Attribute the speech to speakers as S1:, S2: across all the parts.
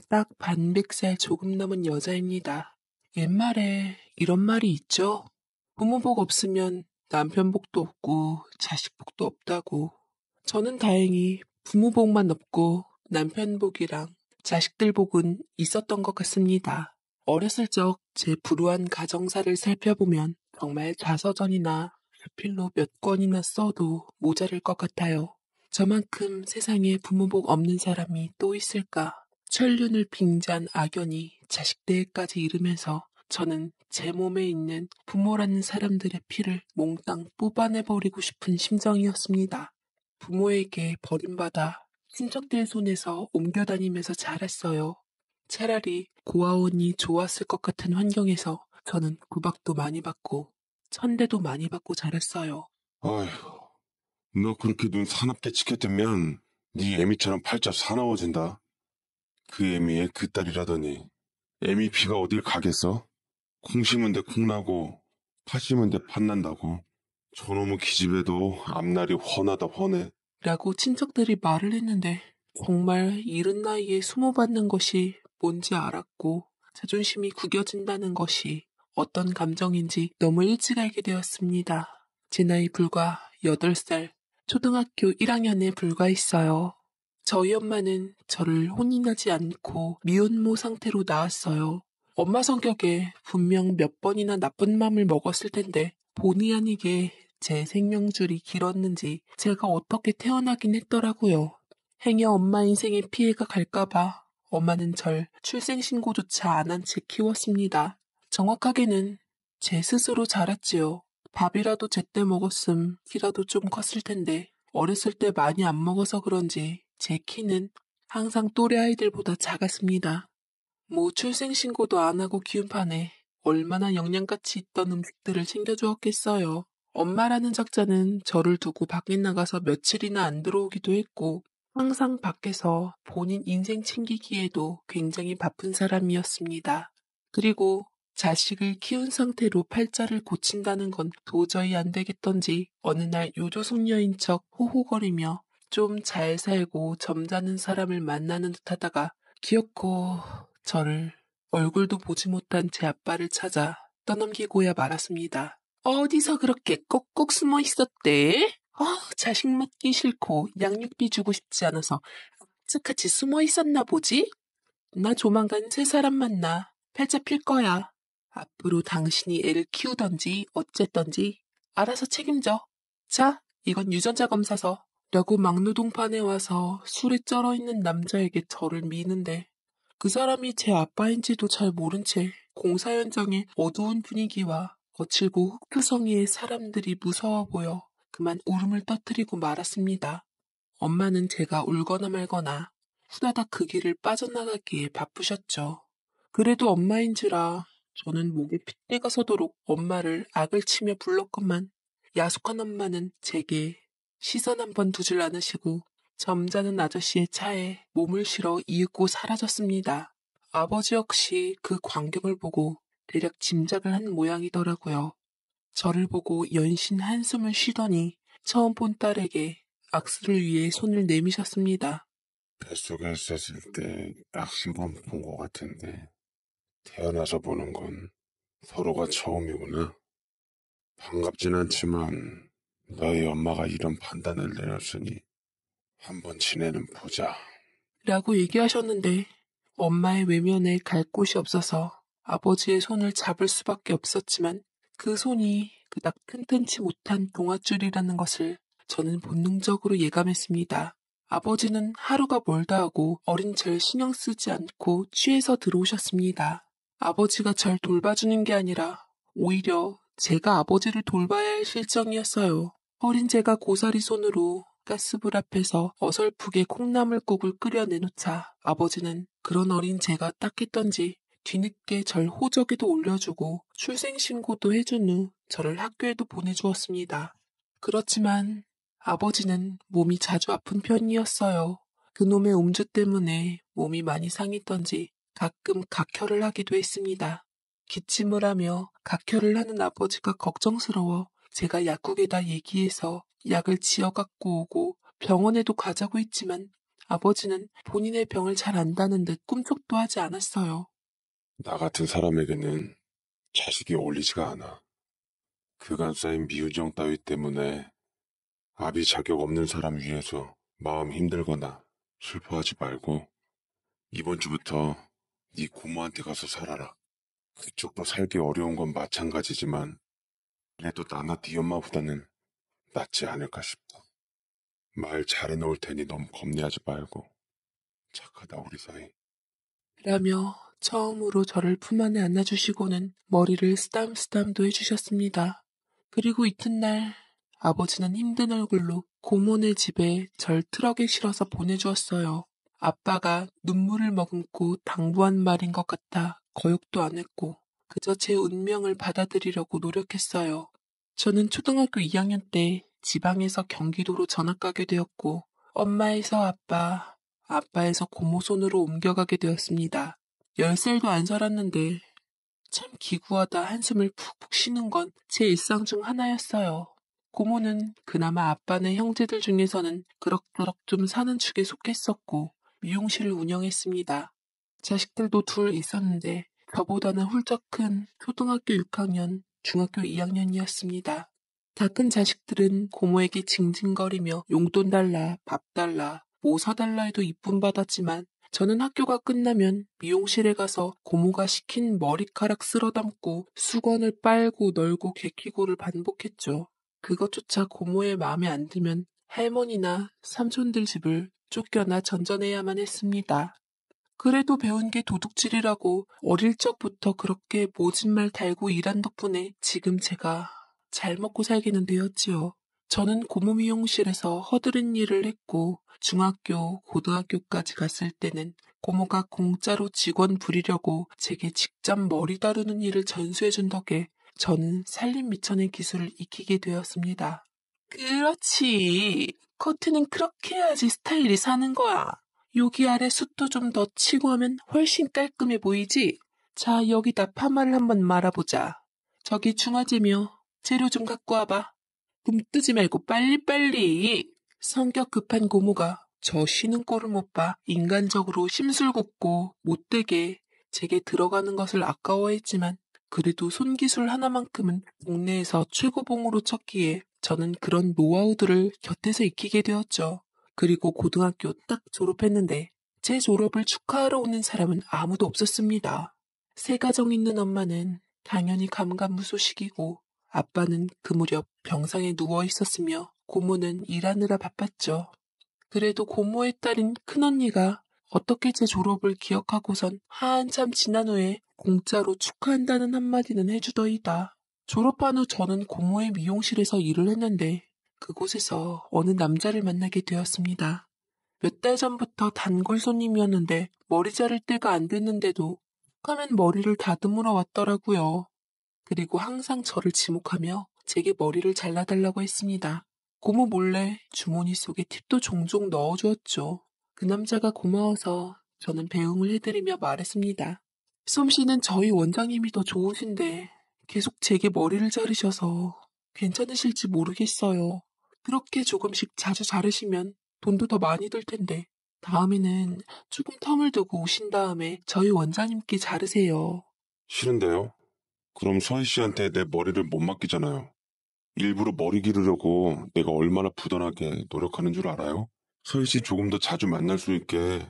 S1: 딱 반백살 조금 넘은 여자입니다. 옛말에 이런 말이 있죠? 부모 복 없으면 남편 복도 없고 자식 복도 없다고. 저는 다행히 부모 복만 없고 남편 복이랑 자식들 복은 있었던 것 같습니다. 어렸을 적 제 불우한 가정사를 살펴보면 정말 자서전이나 수필로 몇 권이나 써도 모자랄 것 같아요. 저만큼 세상에 부모 복 없는 사람이 또 있을까? 천륜을 빙자한 악연이 자식대에까지 이르면서 저는 제 몸에 있는 부모라는 사람들의 피를 몽땅 뽑아내버리고 싶은 심정이었습니다. 부모에게 버림받아 친척들 손에서 옮겨다니면서 자랐어요. 차라리 고아원이 좋았을 것 같은 환경에서 저는 구박도 많이 받고 천대도 많이 받고 자랐어요.
S2: 아휴, 너 그렇게 눈 사납게 치켜뜨면 네 애미처럼 팔자 사나워진다. 그 애미의 그 딸이라더니 애미 피가 어딜 가겠어? 콩 심은 데 콩 나고 팥 심은 데 팥 난다고. 저놈의 기집애도 앞날이 훤하다 훤해.
S1: 라고 친척들이 말을 했는데 정말 이른 나이에 수모받는 것이 뭔지 알았고 자존심이 구겨진다는 것이 어떤 감정인지 너무 일찍 알게 되었습니다. 제 나이 불과 8살, 초등학교 1학년에 불과했어요. 저희 엄마는 저를 혼인하지 않고 미혼모 상태로 낳았어요. 엄마 성격에 분명 몇 번이나 나쁜 맘을 먹었을 텐데 본의 아니게 제 생명줄이 길었는지 제가 어떻게 태어나긴 했더라고요. 행여 엄마 인생에 피해가 갈까봐 엄마는 절 출생신고조차 안 한 채 키웠습니다. 정확하게는 제 스스로 자랐지요. 밥이라도 제때 먹었음 키라도 좀 컸을 텐데 어렸을 때 많이 안 먹어서 그런지 제 키는 항상 또래 아이들보다 작았습니다. 뭐 출생신고도 안 하고 키운 판에 얼마나 영양가치 있던 음식들을 챙겨주었겠어요. 엄마라는 작자는 저를 두고 밖에 나가서 며칠이나 안 들어오기도 했고 항상 밖에서 본인 인생 챙기기에도 굉장히 바쁜 사람이었습니다. 그리고 자식을 키운 상태로 팔자를 고친다는 건 도저히 안 되겠던지 어느 날 요조숙녀인 척 호호거리며 좀 잘 살고 점잖은 사람을 만나는 듯 하다가 기어코 저를 얼굴도 보지 못한 제 아빠를 찾아 떠넘기고야 말았습니다. 어디서 그렇게 꼭꼭 숨어 있었대? 자식 맞기 싫고 양육비 주고 싶지 않아서 악착같이 숨어 있었나 보지? 나 조만간 새 사람 만나 팔자 필 거야. 앞으로 당신이 애를 키우던지 어쨌던지 알아서 책임져. 자, 이건 유전자 검사서. 라고 막노동판에 와서 술에 쩔어있는 남자에게 저를 미는데 그 사람이 제 아빠인지도 잘 모른 채 공사 현장의 어두운 분위기와 거칠고 흑투성이의 사람들이 무서워 보여 그만 울음을 터뜨리고 말았습니다. 엄마는 제가 울거나 말거나 후다닥 그 길을 빠져나가기에 바쁘셨죠. 그래도 엄마인지라 저는 목에 핏대가 서도록 엄마를 악을 치며 불렀건만 야속한 엄마는 제게 시선 한 번 두질 않으시고 점잖은 아저씨의 차에 몸을 실어 이윽고 사라졌습니다. 아버지 역시 그 광경을 보고 대략 짐작을 한 모양이더라고요. 저를 보고 연신 한숨을 쉬더니 처음 본 딸에게 악수를 위해 손을 내미셨습니다.
S2: 뱃속에 있었을 때 딱 한 번 본 것 같은데 태어나서 보는 건 서로가 처음이구나. 반갑진 않지만 너희 엄마가 이런 판단을 내렸으니 한번 지내는 보자.
S1: 라고 얘기하셨는데 엄마의 외면에 갈 곳이 없어서 아버지의 손을 잡을 수밖에 없었지만 그 손이 그닥 튼튼치 못한 동아줄이라는 것을 저는 본능적으로 예감했습니다. 아버지는 하루가 멀다 하고 어린 절 신경 쓰지 않고 취해서 들어오셨습니다. 아버지가 절 돌봐주는 게 아니라 오히려 제가 아버지를 돌봐야 할 실정이었어요. 어린 제가 고사리 손으로 가스불 앞에서 어설프게 콩나물국을 끓여 내놓자 아버지는 그런 어린 제가 딱했던지 뒤늦게 절 호적에도 올려주고 출생신고도 해준 후 저를 학교에도 보내주었습니다. 그렇지만 아버지는 몸이 자주 아픈 편이었어요. 그놈의 음주 때문에 몸이 많이 상했던지 가끔 각혈을 하기도 했습니다. 기침을 하며 각혈을 하는 아버지가 걱정스러워 제가 약국에다 얘기해서 약을 지어 갖고 오고 병원에도 가자고 했지만 아버지는 본인의 병을 잘 안다는 듯 꿈쩍도 하지 않았어요.
S2: 나 같은 사람에게는 자식이 어울리지가 않아. 그간 쌓인 미우정 따위 때문에 아비 자격 없는 사람 위해서 마음 힘들거나 슬퍼하지 말고 이번 주부터 네 고모한테 가서 살아라. 그쪽도 살기 어려운 건 마찬가지지만 그래도 나나 네 엄마보다는 낫지 않을까 싶다. 말 잘해놓을 테니 너무 겁내하지 말고 착하다 우리 사이.
S1: 라며 처음으로 저를 품 안에 안아주시고는 머리를 쓰담쓰담도 해주셨습니다. 그리고 이튿날 아버지는 힘든 얼굴로 고모네 집에 절 트럭에 실어서 보내주었어요. 아빠가 눈물을 머금고 당부한 말인 것 같아 거역도 안 했고 그저 제 운명을 받아들이려고 노력했어요. 저는 초등학교 2학년 때 지방에서 경기도로 전학 가게 되었고 엄마에서 아빠, 아빠에서 고모 손으로 옮겨가게 되었습니다. 10살도 안 살았는데 참 기구하다 한숨을 푹푹 쉬는 건 제 일상 중 하나였어요. 고모는 그나마 아빠네 형제들 중에서는 그럭저럭 좀 사는 축에 속했었고 미용실을 운영했습니다. 자식들도 둘 있었는데 저보다는 훌쩍 큰 초등학교 6학년, 중학교 2학년이었습니다. 다 큰 자식들은 고모에게 징징거리며 용돈 달라, 밥 달라, 뭐 사달라 해도 이쁨 받았지만 저는 학교가 끝나면 미용실에 가서 고모가 시킨 머리카락 쓸어담고 수건을 빨고 널고 개키고를 반복했죠. 그것조차 고모의 마음에 안 들면 할머니나 삼촌들 집을 쫓겨나 전전해야만 했습니다. 그래도 배운 게 도둑질이라고 어릴 적부터 그렇게 모진 말 달고 일한 덕분에 지금 제가 잘 먹고 살기는 되었지요. 저는 고모 미용실에서 허드렛 일을 했고 중학교, 고등학교까지 갔을 때는 고모가 공짜로 직원 부리려고 제게 직접 머리 다루는 일을 전수해준 덕에 저는 살림 미천의 기술을 익히게 되었습니다. 그렇지. 커트는 그렇게 해야지 스타일이 사는 거야. 여기 아래 숱도 좀 더 치고 하면 훨씬 깔끔해 보이지? 자, 여기다 파마를 한번 말아보자. 저기 중화제며 재료 좀 갖고 와봐. 금 뜨지 말고 빨리빨리. 성격 급한 고모가 저 쉬는 꼴을 못 봐 인간적으로 심술궂고 못되게 제게 들어가는 것을 아까워했지만 그래도 손기술 하나만큼은 국내에서 최고봉으로 쳤기에 저는 그런 노하우들을 곁에서 익히게 되었죠. 그리고 고등학교 딱 졸업했는데 제 졸업을 축하하러 오는 사람은 아무도 없었습니다. 세 가정 있는 엄마는 당연히 감감무소식이고 아빠는 그 무렵 병상에 누워 있었으며 고모는 일하느라 바빴죠. 그래도 고모의 딸인 큰언니가 어떻게 제 졸업을 기억하고선 한참 지난 후에 공짜로 축하한다는 한마디는 해주더이다. 졸업한 후 저는 고모의 미용실에서 일을 했는데 그곳에서 어느 남자를 만나게 되었습니다. 몇 달 전부터 단골 손님이었는데 머리 자를 때가 안 됐는데도 하면 머리를 다듬으러 왔더라고요. 그리고 항상 저를 지목하며 제게 머리를 잘라달라고 했습니다. 고모 몰래 주머니 속에 팁도 종종 넣어주었죠. 그 남자가 고마워서 저는 배웅을 해드리며 말했습니다. 솜씨는 저희 원장님이 더 좋으신데 계속 제게 머리를 자르셔서 괜찮으실지 모르겠어요. 그렇게 조금씩 자주 자르시면 돈도 더 많이 들 텐데 다음에는 조금 텀을 두고 오신 다음에 저희 원장님께 자르세요.
S2: 싫은데요? 그럼 서희 씨한테 내 머리를 못 맡기잖아요. 일부러 머리 기르려고 내가 얼마나 부단하게 노력하는 줄 알아요? 서희 씨 조금 더 자주 만날 수 있게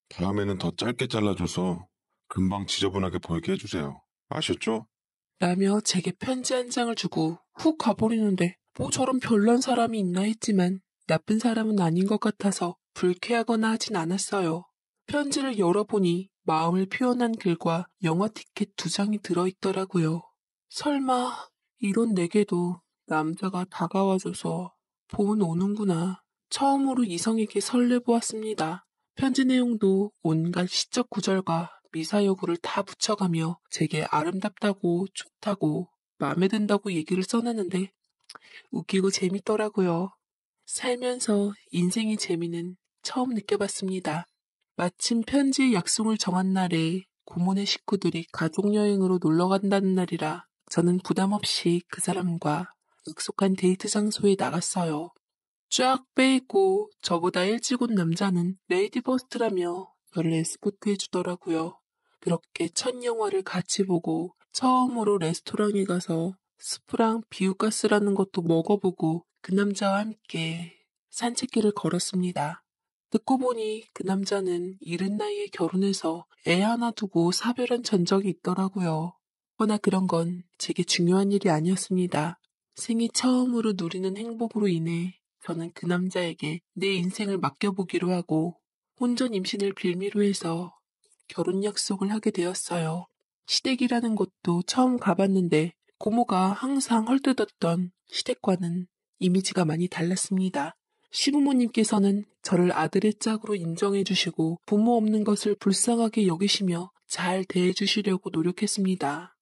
S2: 다음에는 더 짧게 잘라줘서 금방 지저분하게 보이게 해주세요. 아셨죠?
S1: 라며 제게 편지 한 장을 주고 훅 가버리는데 뭐 저런 별난 사람이 있나 했지만 나쁜 사람은 아닌 것 같아서 불쾌하거나 하진 않았어요. 편지를 열어보니 마음을 표현한 글과 영화 티켓 2장이 들어있더라고요. 설마 이런 내게도 남자가 다가와줘서 본 오는구나. 처음으로 이성에게 설레보았습니다. 편지 내용도 온갖 시적 구절과 미사여구를 다 붙여가며 제게 아름답다고 좋다고 마음에 든다고 얘기를 써놨는데 웃기고 재밌더라고요. 살면서 인생의 재미는 처음 느껴봤습니다. 마침 편지의 약속을 정한 날에 고모네 식구들이 가족여행으로 놀러 간다는 날이라 저는 부담 없이 그 사람과 약속한 데이트 장소에 나갔어요. 쫙 빼입고 저보다 일찍 온 남자는 레이디 버스트라며 저를 에스코트 해주더라고요. 그렇게 첫 영화를 같이 보고 처음으로 레스토랑에 가서 스프랑 비우가스라는 것도 먹어보고 그 남자와 함께 산책길을 걸었습니다. 듣고 보니 그 남자는 이른 나이에 결혼해서 애 하나 두고 사별한 전적이 있더라고요. 허나 그런 건 제게 중요한 일이 아니었습니다. 생애 처음으로 누리는 행복으로 인해 저는 그 남자에게 내 인생을 맡겨보기로 하고 혼전 임신을 빌미로 해서 결혼 약속을 하게 되었어요. 시댁이라는 곳도 처음 가봤는데 고모가 항상 헐뜯었던 시댁과는 이미지가 많이 달랐습니다. 시부모님께서는 저를 아들의 짝으로 인정해 주시고 부모 없는 것을 불쌍하게 여기시며 잘 대해 주시려고 노력했습니다.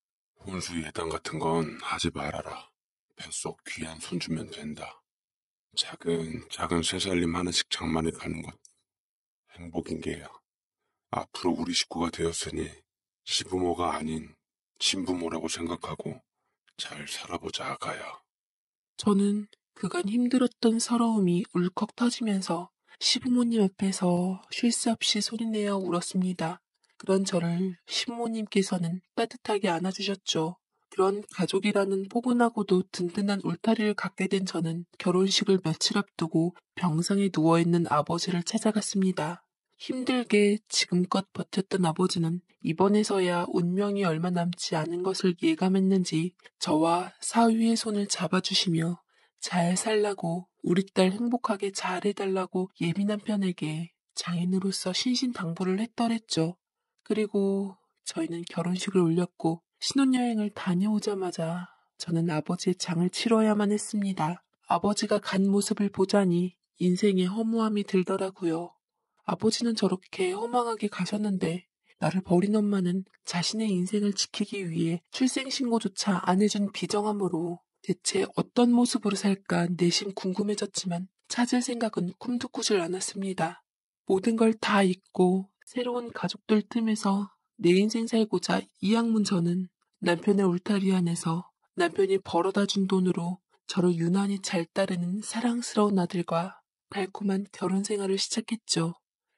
S2: 혼수 예단 같은 건 하지 말아라. 뱃속 귀한 손 주면 된다. 작은 쇠살림 하나씩 장만해 가는 것 행복인 게야. 앞으로 우리 식구가 되었으니 시부모가 아닌 친부모라고 생각하고 잘 살아보자, 아가야.
S1: 저는 그간 힘들었던 서러움이 울컥 터지면서 시부모님 앞에서 쉴 새 없이 소리내어 울었습니다. 그런 저를 시부모님께서는 따뜻하게 안아주셨죠. 그런 가족이라는 포근하고도 든든한 울타리를 갖게 된 저는 결혼식을 며칠 앞두고 병상에 누워있는 아버지를 찾아갔습니다. 힘들게 지금껏 버텼던 아버지는 이번에서야 운명이 얼마 남지 않은 것을 예감했는지 저와 사위의 손을 잡아주시며 잘 살라고 우리 딸 행복하게 잘해달라고 예민한 편에게 장인으로서 신신당부를 했더랬죠. 그리고 저희는 결혼식을 올렸고 신혼여행을 다녀오자마자 저는 아버지의 장을 치러야만 했습니다. 아버지가 간 모습을 보자니 인생의 허무함이 들더라고요. 아버지는 저렇게 허망하게 가셨는데 나를 버린 엄마는 자신의 인생을 지키기 위해 출생신고조차 안 해준 비정함으로 대체 어떤 모습으로 살까 내심 궁금해졌지만 찾을 생각은 꿈도 꾸질 않았습니다. 모든 걸 다 잊고 새로운 가족들 틈에서 내 인생 살고자 이 학문 저는 남편의 울타리 안에서 남편이 벌어다 준 돈으로 저를 유난히 잘 따르는 사랑스러운 아들과 달콤한 결혼 생활을 시작했죠.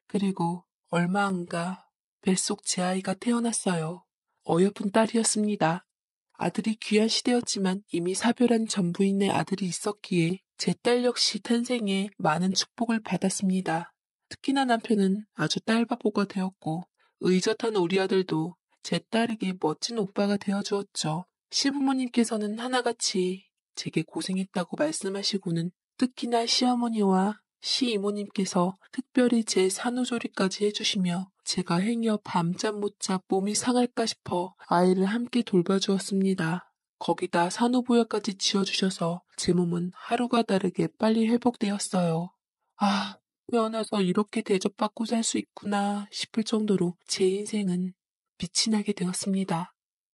S1: 그리고 얼마 안 가 뱃속 제 아이가 태어났어요. 어여쁜 딸이었습니다. 아들이 귀한 시대였지만 이미 사별한 전부인의 아들이 있었기에 제 딸 역시 탄생에 많은 축복을 받았습니다. 특히나 남편은 아주 딸바보가 되었고 의젓한 우리 아들도 제 딸에게 멋진 오빠가 되어주었죠. 시부모님께서는 하나같이 제게 고생했다고 말씀하시고는 특히나 시어머니와 시이모님께서 특별히 제 산후조리까지 해주시며 제가 행여 밤잠 못 자 몸이 상할까 싶어 아이를 함께 돌봐주었습니다. 거기다 산후보약까지 지어주셔서 제 몸은 하루가 다르게 빨리 회복되었어요. 아, 태어나서 이렇게 대접받고 살 수 있구나 싶을 정도로 제 인생은 빛이 나게 되었습니다.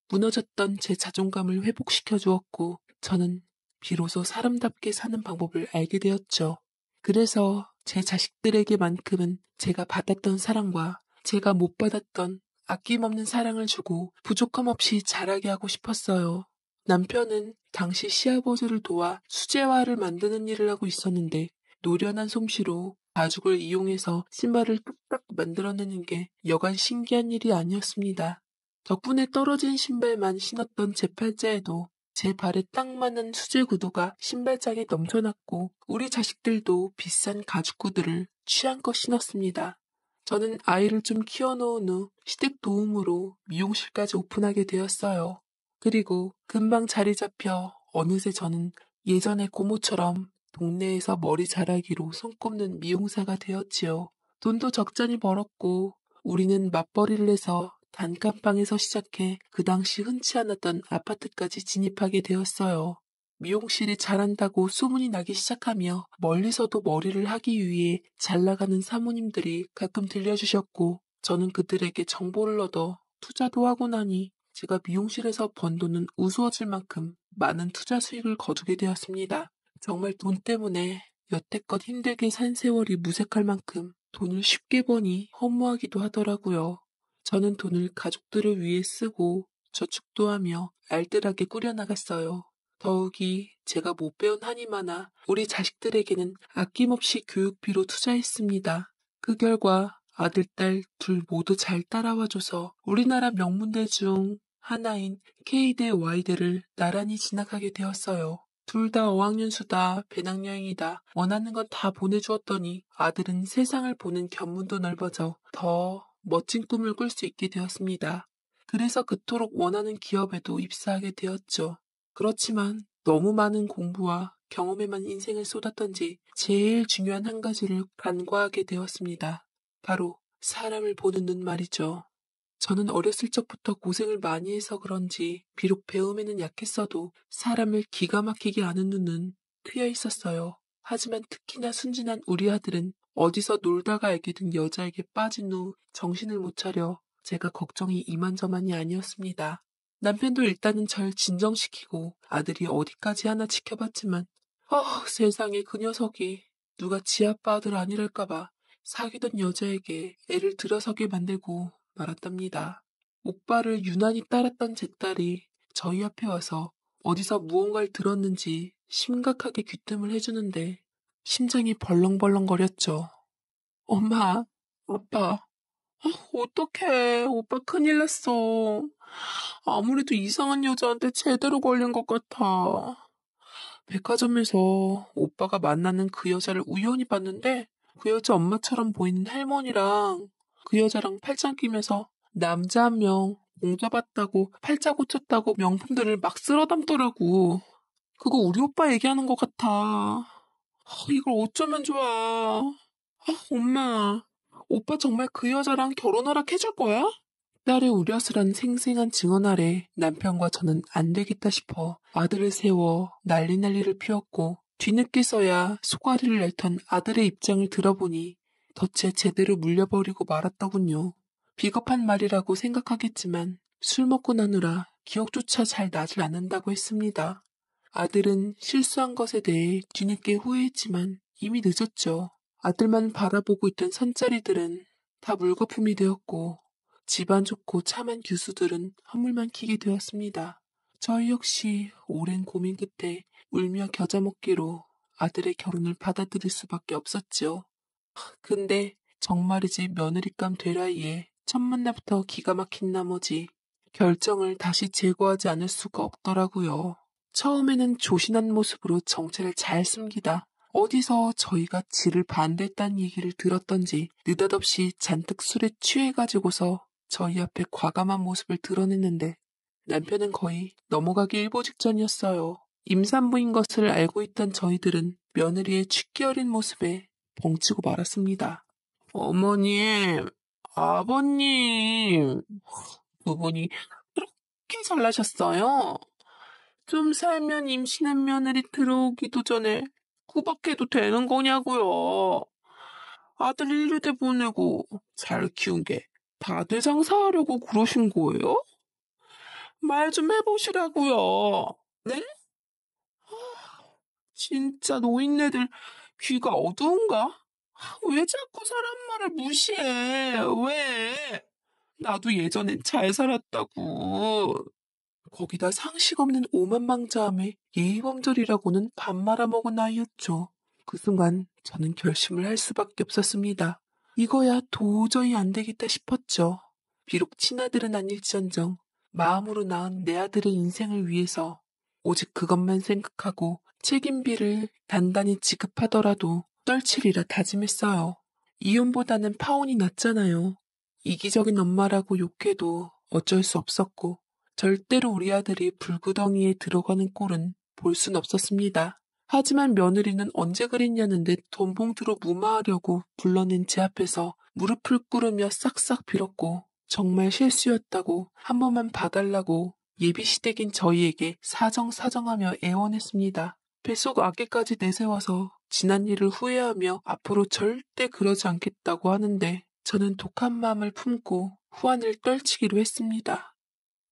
S1: 무너졌던 제 자존감을 회복시켜 주었고 저는 비로소 사람답게 사는 방법을 알게 되었죠. 그래서 제 자식들에게만큼은 제가 받았던 사랑과 제가 못 받았던 아낌없는 사랑을 주고 부족함 없이 자라게 하고 싶었어요. 남편은 당시 시아버지를 도와 수제화를 만드는 일을 하고 있었는데 노련한 솜씨로 가죽을 이용해서 신발을 뚝딱 만들어내는 게 여간 신기한 일이 아니었습니다. 덕분에 떨어진 신발만 신었던 제 팔자에도 제 발에 딱 맞는 수제 구두가 신발장에 넘쳐났고 우리 자식들도 비싼 가죽 구두를 취향껏 신었습니다. 저는 아이를 좀 키워놓은 후 시댁 도움으로 미용실까지 오픈하게 되었어요. 그리고 금방 자리 잡혀 어느새 저는 예전의 고모처럼 동네에서 머리 자라기로 손꼽는 미용사가 되었지요. 돈도 적잖이 벌었고 우리는 맞벌이를 해서 단칸방에서 시작해 그 당시 흔치 않았던 아파트까지 진입하게 되었어요. 미용실이 잘한다고 소문이 나기 시작하며 멀리서도 머리를 하기 위해 잘 나가는 사모님들이 가끔 들려주셨고 저는 그들에게 정보를 얻어 투자도 하고 나니 제가 미용실에서 번 돈은 우스워질 만큼 많은 투자 수익을 거두게 되었습니다. 정말 돈 때문에 여태껏 힘들게 산 세월이 무색할 만큼 돈을 쉽게 버니 허무하기도 하더라고요. 저는 돈을 가족들을 위해 쓰고 저축도 하며 알뜰하게 꾸려나갔어요. 더욱이 제가 못 배운 한이 많아 우리 자식들에게는 아낌없이 교육비로 투자했습니다. 그 결과 아들, 딸 둘 모두 잘 따라와줘서 우리나라 명문대 중 하나인 K대, Y대를 나란히 진학하게 되었어요. 둘 다 어학연 수다, 배낭여행이다. 원하는 건 다 보내주었더니 아들은 세상을 보는 견문도 넓어져 더 멋진 꿈을 꿀 수 있게 되었습니다. 그래서 그토록 원하는 기업에도 입사하게 되었죠. 그렇지만 너무 많은 공부와 경험에만 인생을 쏟았던지 제일 중요한 한 가지를 간과하게 되었습니다. 바로 사람을 보는 눈 말이죠. 저는 어렸을 적부터 고생을 많이 해서 그런지 비록 배움에는 약했어도 사람을 기가 막히게 아는 눈은 트여 있었어요. 하지만 특히나 순진한 우리 아들은 어디서 놀다가 알게 된 여자에게 빠진 후 정신을 못 차려 제가 걱정이 이만저만이 아니었습니다. 남편도 일단은 절 진정시키고 아들이 어디까지 하나 지켜봤지만 세상에 그 녀석이 누가 지 아빠 아들 아니랄까봐 사귀던 여자에게 애를 들어서게 만들고 말았답니다. 옥바를 유난히 따랐던 제 딸이 저희 앞에 와서 어디서 무언가를 들었는지 심각하게 귀뜸을 해주는데 심장이 벌렁벌렁거렸죠. 엄마, 아빠, 어떡해. 오빠 큰일 났어. 아무래도 이상한 여자한테 제대로 걸린 것 같아. 백화점에서 오빠가 만나는 그 여자를 우연히 봤는데 그 여자 엄마처럼 보이는 할머니랑 그 여자랑 팔짱 끼면서 남자 한 명 공잡았다고 팔자 고쳤다고 명품들을 막 쓸어 담더라고. 그거 우리 오빠 얘기하는 것 같아. 이걸 어쩌면 좋아. 엄마, 오빠 정말 그 여자랑 결혼 허락해줄 거야? 딸의 우려스런 생생한 증언 아래 남편과 저는 안 되겠다 싶어 아들을 세워 난리를 피웠고 뒤늦게서야 소가리를 앓던 아들의 입장을 들어보니 덫에 제대로 물려버리고 말았더군요. 비겁한 말이라고 생각하겠지만 술 먹고 나느라 기억조차 잘 나질 않는다고 했습니다. 아들은 실수한 것에 대해 뒤늦게 후회했지만 이미 늦었죠. 아들만 바라보고 있던 선짜리들은 다 물거품이 되었고 집안 좋고 참한 규수들은 허물만 키게 되었습니다. 저희 역시 오랜 고민 끝에 울며 겨자 먹기로 아들의 결혼을 받아들일 수밖에 없었지요. 근데 정말이지 며느리감 되라이에 첫 만남부터 기가 막힌 나머지 결정을 다시 재고하지 않을 수가 없더라고요. 처음에는 조신한 모습으로 정체를 잘 숨기다 어디서 저희가 지를 반대했다는 얘기를 들었던지 느닷없이 잔뜩 술에 취해가지고서 저희 앞에 과감한 모습을 드러냈는데 남편은 거의 넘어가기 일보 직전이었어요. 임산부인 것을 알고 있던 저희들은 며느리의 죽기 어린 모습에 벙치고 말았습니다. 어머님, 아버님, 두 분이 그렇게 잘나셨어요? 좀 살면 임신한 며느리 들어오기도 전에 구박해도 되는 거냐고요. 아들 인류대 보내고 잘 키운 게 다대장사하려고 그러신 거예요? 말 좀 해보시라고요. 네? 진짜 노인네들 귀가 어두운가? 왜 자꾸 사람 말을 무시해? 왜? 나도 예전엔 잘 살았다고. 거기다 상식 없는 오만방자함에 예의범절이라고는 밥 말아먹은 아이였죠. 그 순간 저는 결심을 할 수밖에 없었습니다. 이거야 도저히 안 되겠다 싶었죠. 비록 친아들은 아닐지언정 마음으로 낳은 내 아들의 인생을 위해서 오직 그것만 생각하고 책임비를 단단히 지급하더라도 떨치리라 다짐했어요. 이혼보다는 파혼이 낫잖아요. 이기적인 엄마라고 욕해도 어쩔 수 없었고 절대로 우리 아들이 불구덩이에 들어가는 꼴은 볼 순 없었습니다. 하지만 며느리는 언제 그랬냐는 듯 돈 봉투로 무마하려고 불러낸 제 앞에서 무릎을 꿇으며 싹싹 빌었고 정말 실수였다고 한 번만 봐달라고 예비시댁인 저희에게 사정사정하며 애원했습니다. 뱃속 아기까지 내세워서 지난 일을 후회하며 앞으로 절대 그러지 않겠다고 하는데 저는 독한 마음을 품고 후안을 떨치기로 했습니다.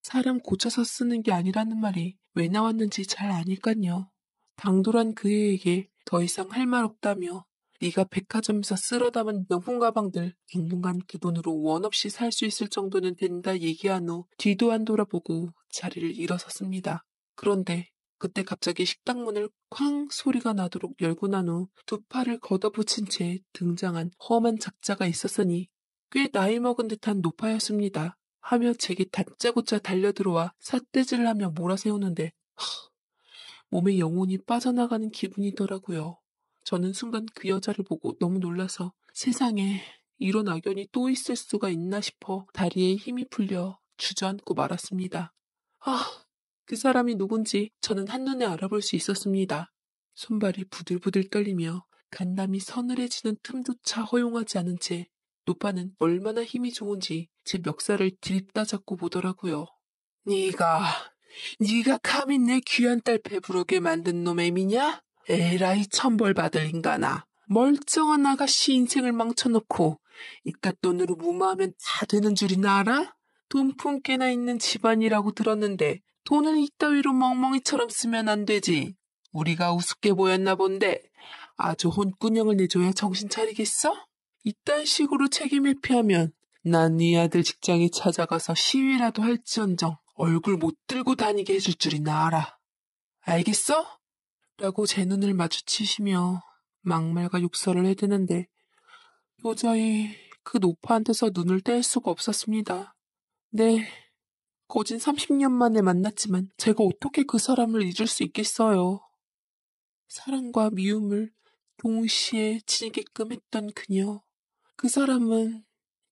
S1: 사람 고쳐서 쓰는 게 아니라는 말이 왜 나왔는지 잘 아니깐요. 당돌한 그 애에게 더 이상 할 말 없다며 네가 백화점에서 쓸어 담은 명품 가방들 당분간 그 돈으로 원 없이 살 수 있을 정도는 된다 얘기한 후 뒤도 안 돌아보고 자리를 일어섰습니다. 그런데 그때 갑자기 식당 문을 쾅 소리가 나도록 열고 난 후 두 팔을 걷어붙인 채 등장한 험한 작자가 있었으니 꽤 나이 먹은 듯한 노파였습니다. 하며 제게 다짜고짜 달려들어와 삿대질을 하며 몰아세우는데 몸에 영혼이 빠져나가는 기분이더라고요. 저는 순간 그 여자를 보고 너무 놀라서 세상에 이런 악연이 또 있을 수가 있나 싶어 다리에 힘이 풀려 주저앉고 말았습니다. 그 사람이 누군지 저는 한눈에 알아볼 수 있었습니다. 손발이 부들부들 떨리며 간담이 서늘해지는 틈조차 허용하지 않은 채 노파는 얼마나 힘이 좋은지 제 멱살을 들이따 잡고 보더라고요. 네가 감히 내 귀한 딸 배부르게 만든 놈의 미냐? 에라이 천벌 받을 인간아. 멀쩡한 아가씨 인생을 망쳐놓고 이깟 돈으로 무마하면 다 되는 줄이나 알아? 돈푼깨나 있는 집안이라고 들었는데 돈을 이따위로 멍멍이처럼 쓰면 안 되지. 우리가 우습게 보였나 본데 아주 혼꾸녕을 내줘야 정신 차리겠어? 이딴 식으로 책임 회피하면 난 네 아들 직장에 찾아가서 시위라도 할지언정 얼굴 못 들고 다니게 해줄 줄이나 알아. 알겠어? 라고 제 눈을 마주치시며 막말과 욕설을 해대는데 도저히 그 노파한테서 눈을 뗄 수가 없었습니다. 네, 거진 30년 만에 만났지만 제가 어떻게 그 사람을 잊을 수 있겠어요. 사랑과 미움을 동시에 지니게끔 했던 그녀. 그 사람은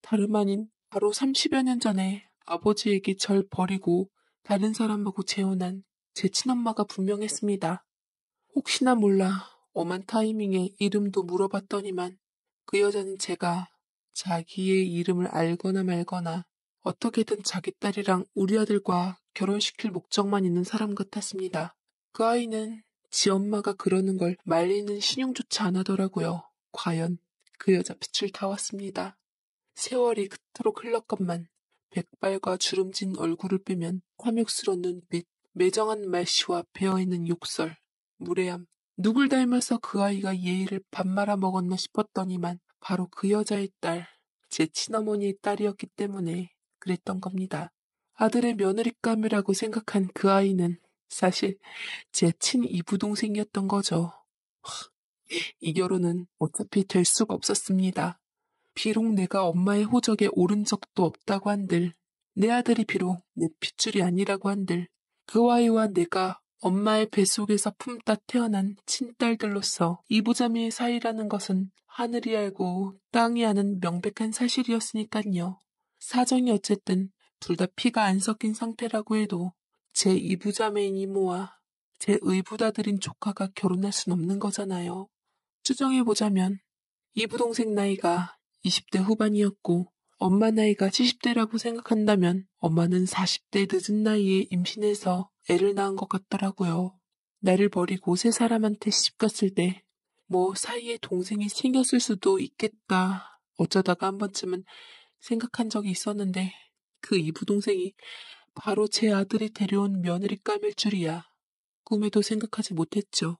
S1: 다름 아닌 바로 30여 년 전에 아버지에게 절 버리고 다른 사람하고 재혼한 제 친엄마가 분명했습니다. 혹시나 몰라 엄한 타이밍에 이름도 물어봤더니만 그 여자는 제가 자기의 이름을 알거나 말거나 어떻게든 자기 딸이랑 우리 아들과 결혼시킬 목적만 있는 사람 같았습니다. 그 아이는 지 엄마가 그러는 걸 말리는 신용조차 안 하더라고요. 과연 그 여자 빛을 타왔습니다. 세월이 그토록 흘렀건만 백발과 주름진 얼굴을 빼면 탐욕스러운 눈빛, 매정한 말씨와 배어있는 욕설, 무례함, 누굴 닮아서 그 아이가 예의를 밥 말아 먹었나 싶었더니만 바로 그 여자의 딸, 제 친어머니의 딸이었기 때문에 그랬던 겁니다. 아들의 며느리감이라고 생각한 그 아이는 사실 제 친이부동생이었던 거죠. 이 결혼은 어차피 될 수가 없었습니다. 비록 내가 엄마의 호적에 오른 적도 없다고 한들, 내 아들이 비록 내 핏줄이 아니라고 한들, 그 아이와 내가 엄마의 뱃속에서 품다 태어난 친딸들로서 이부자매의 사이라는 것은 하늘이 알고 땅이 아는 명백한 사실이었으니깐요. 사정이 어쨌든 둘 다 피가 안 섞인 상태라고 해도 제 이부자매인 이모와 제 의붓아들인 조카가 결혼할 순 없는 거잖아요. 추정해보자면 이부동생 나이가 20대 후반이었고 엄마 나이가 70대라고 생각한다면 엄마는 40대 늦은 나이에 임신해서 애를 낳은 것 같더라고요. 나를 버리고 새 사람한테 시집갔을 때 뭐 사이에 동생이 생겼을 수도 있겠다. 어쩌다가 한 번쯤은 생각한 적이 있었는데 그 이부동생이 바로 제 아들이 데려온 며느리감일 줄이야. 꿈에도 생각하지 못했죠.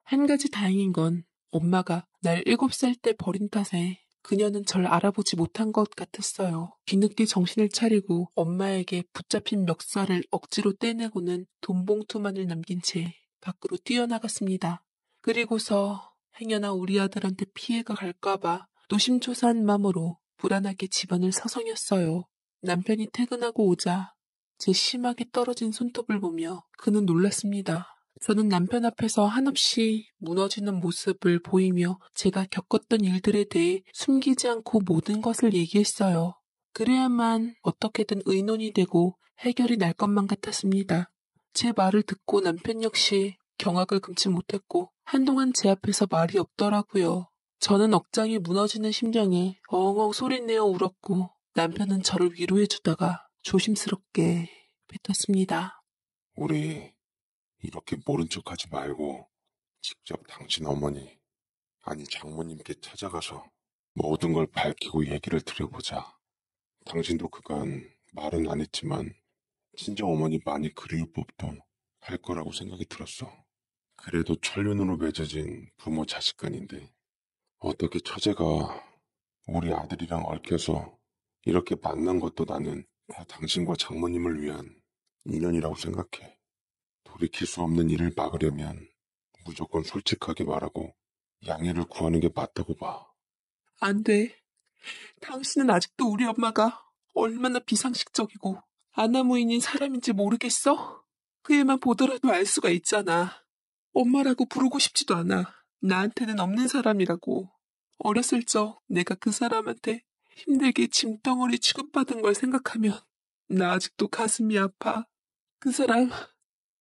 S1: 한 가지 다행인 건 엄마가 날 7살 때 버린 탓에 그녀는 절 알아보지 못한 것 같았어요. 뒤늦게 정신을 차리고 엄마에게 붙잡힌 멱살을 억지로 떼내고는 돈봉투만을 남긴 채 밖으로 뛰어나갔습니다. 그리고서 행여나 우리 아들한테 피해가 갈까봐 노심초사한 마음으로 불안하게 집안을 서성였어요. 남편이 퇴근하고 오자 제 심하게 떨어진 손톱을 보며 그는 놀랐습니다. 저는 남편 앞에서 한없이 무너지는 모습을 보이며 제가 겪었던 일들에 대해 숨기지 않고 모든 것을 얘기했어요. 그래야만 어떻게든 의논이 되고 해결이 날 것만 같았습니다. 제 말을 듣고 남편 역시 경악을 금치 못했고 한동안 제 앞에서 말이 없더라고요. 저는 억장이 무너지는 심정에 엉엉 소리내어 울었고 남편은 저를 위로해주다가 조심스럽게 뱉었습니다.
S2: 우리 이렇게 모른 척하지 말고 직접 당신 어머니, 아니 장모님께 찾아가서 모든 걸 밝히고 얘기를 드려보자. 당신도 그간 말은 안 했지만 친정 어머니 많이 그리울 법도 할 거라고 생각이 들었어. 그래도 천륜으로 맺어진 부모 자식간인데 어떻게 처제가 우리 아들이랑 얽혀서 이렇게 만난 것도 나는 다 당신과 장모님을 위한 인연이라고 생각해. 돌이킬 수 없는 일을 막으려면 무조건 솔직하게 말하고 양해를 구하는 게 맞다고 봐.
S1: 안 돼. 당신은 아직도 우리 엄마가 얼마나 비상식적이고 아나무인인 사람인지 모르겠어? 그 애만 보더라도 알 수가 있잖아. 엄마라고 부르고 싶지도 않아. 나한테는 없는 사람이라고. 어렸을 적 내가 그 사람한테 힘들게 짐덩어리 취급받은 걸 생각하면 나 아직도 가슴이 아파. 그 사람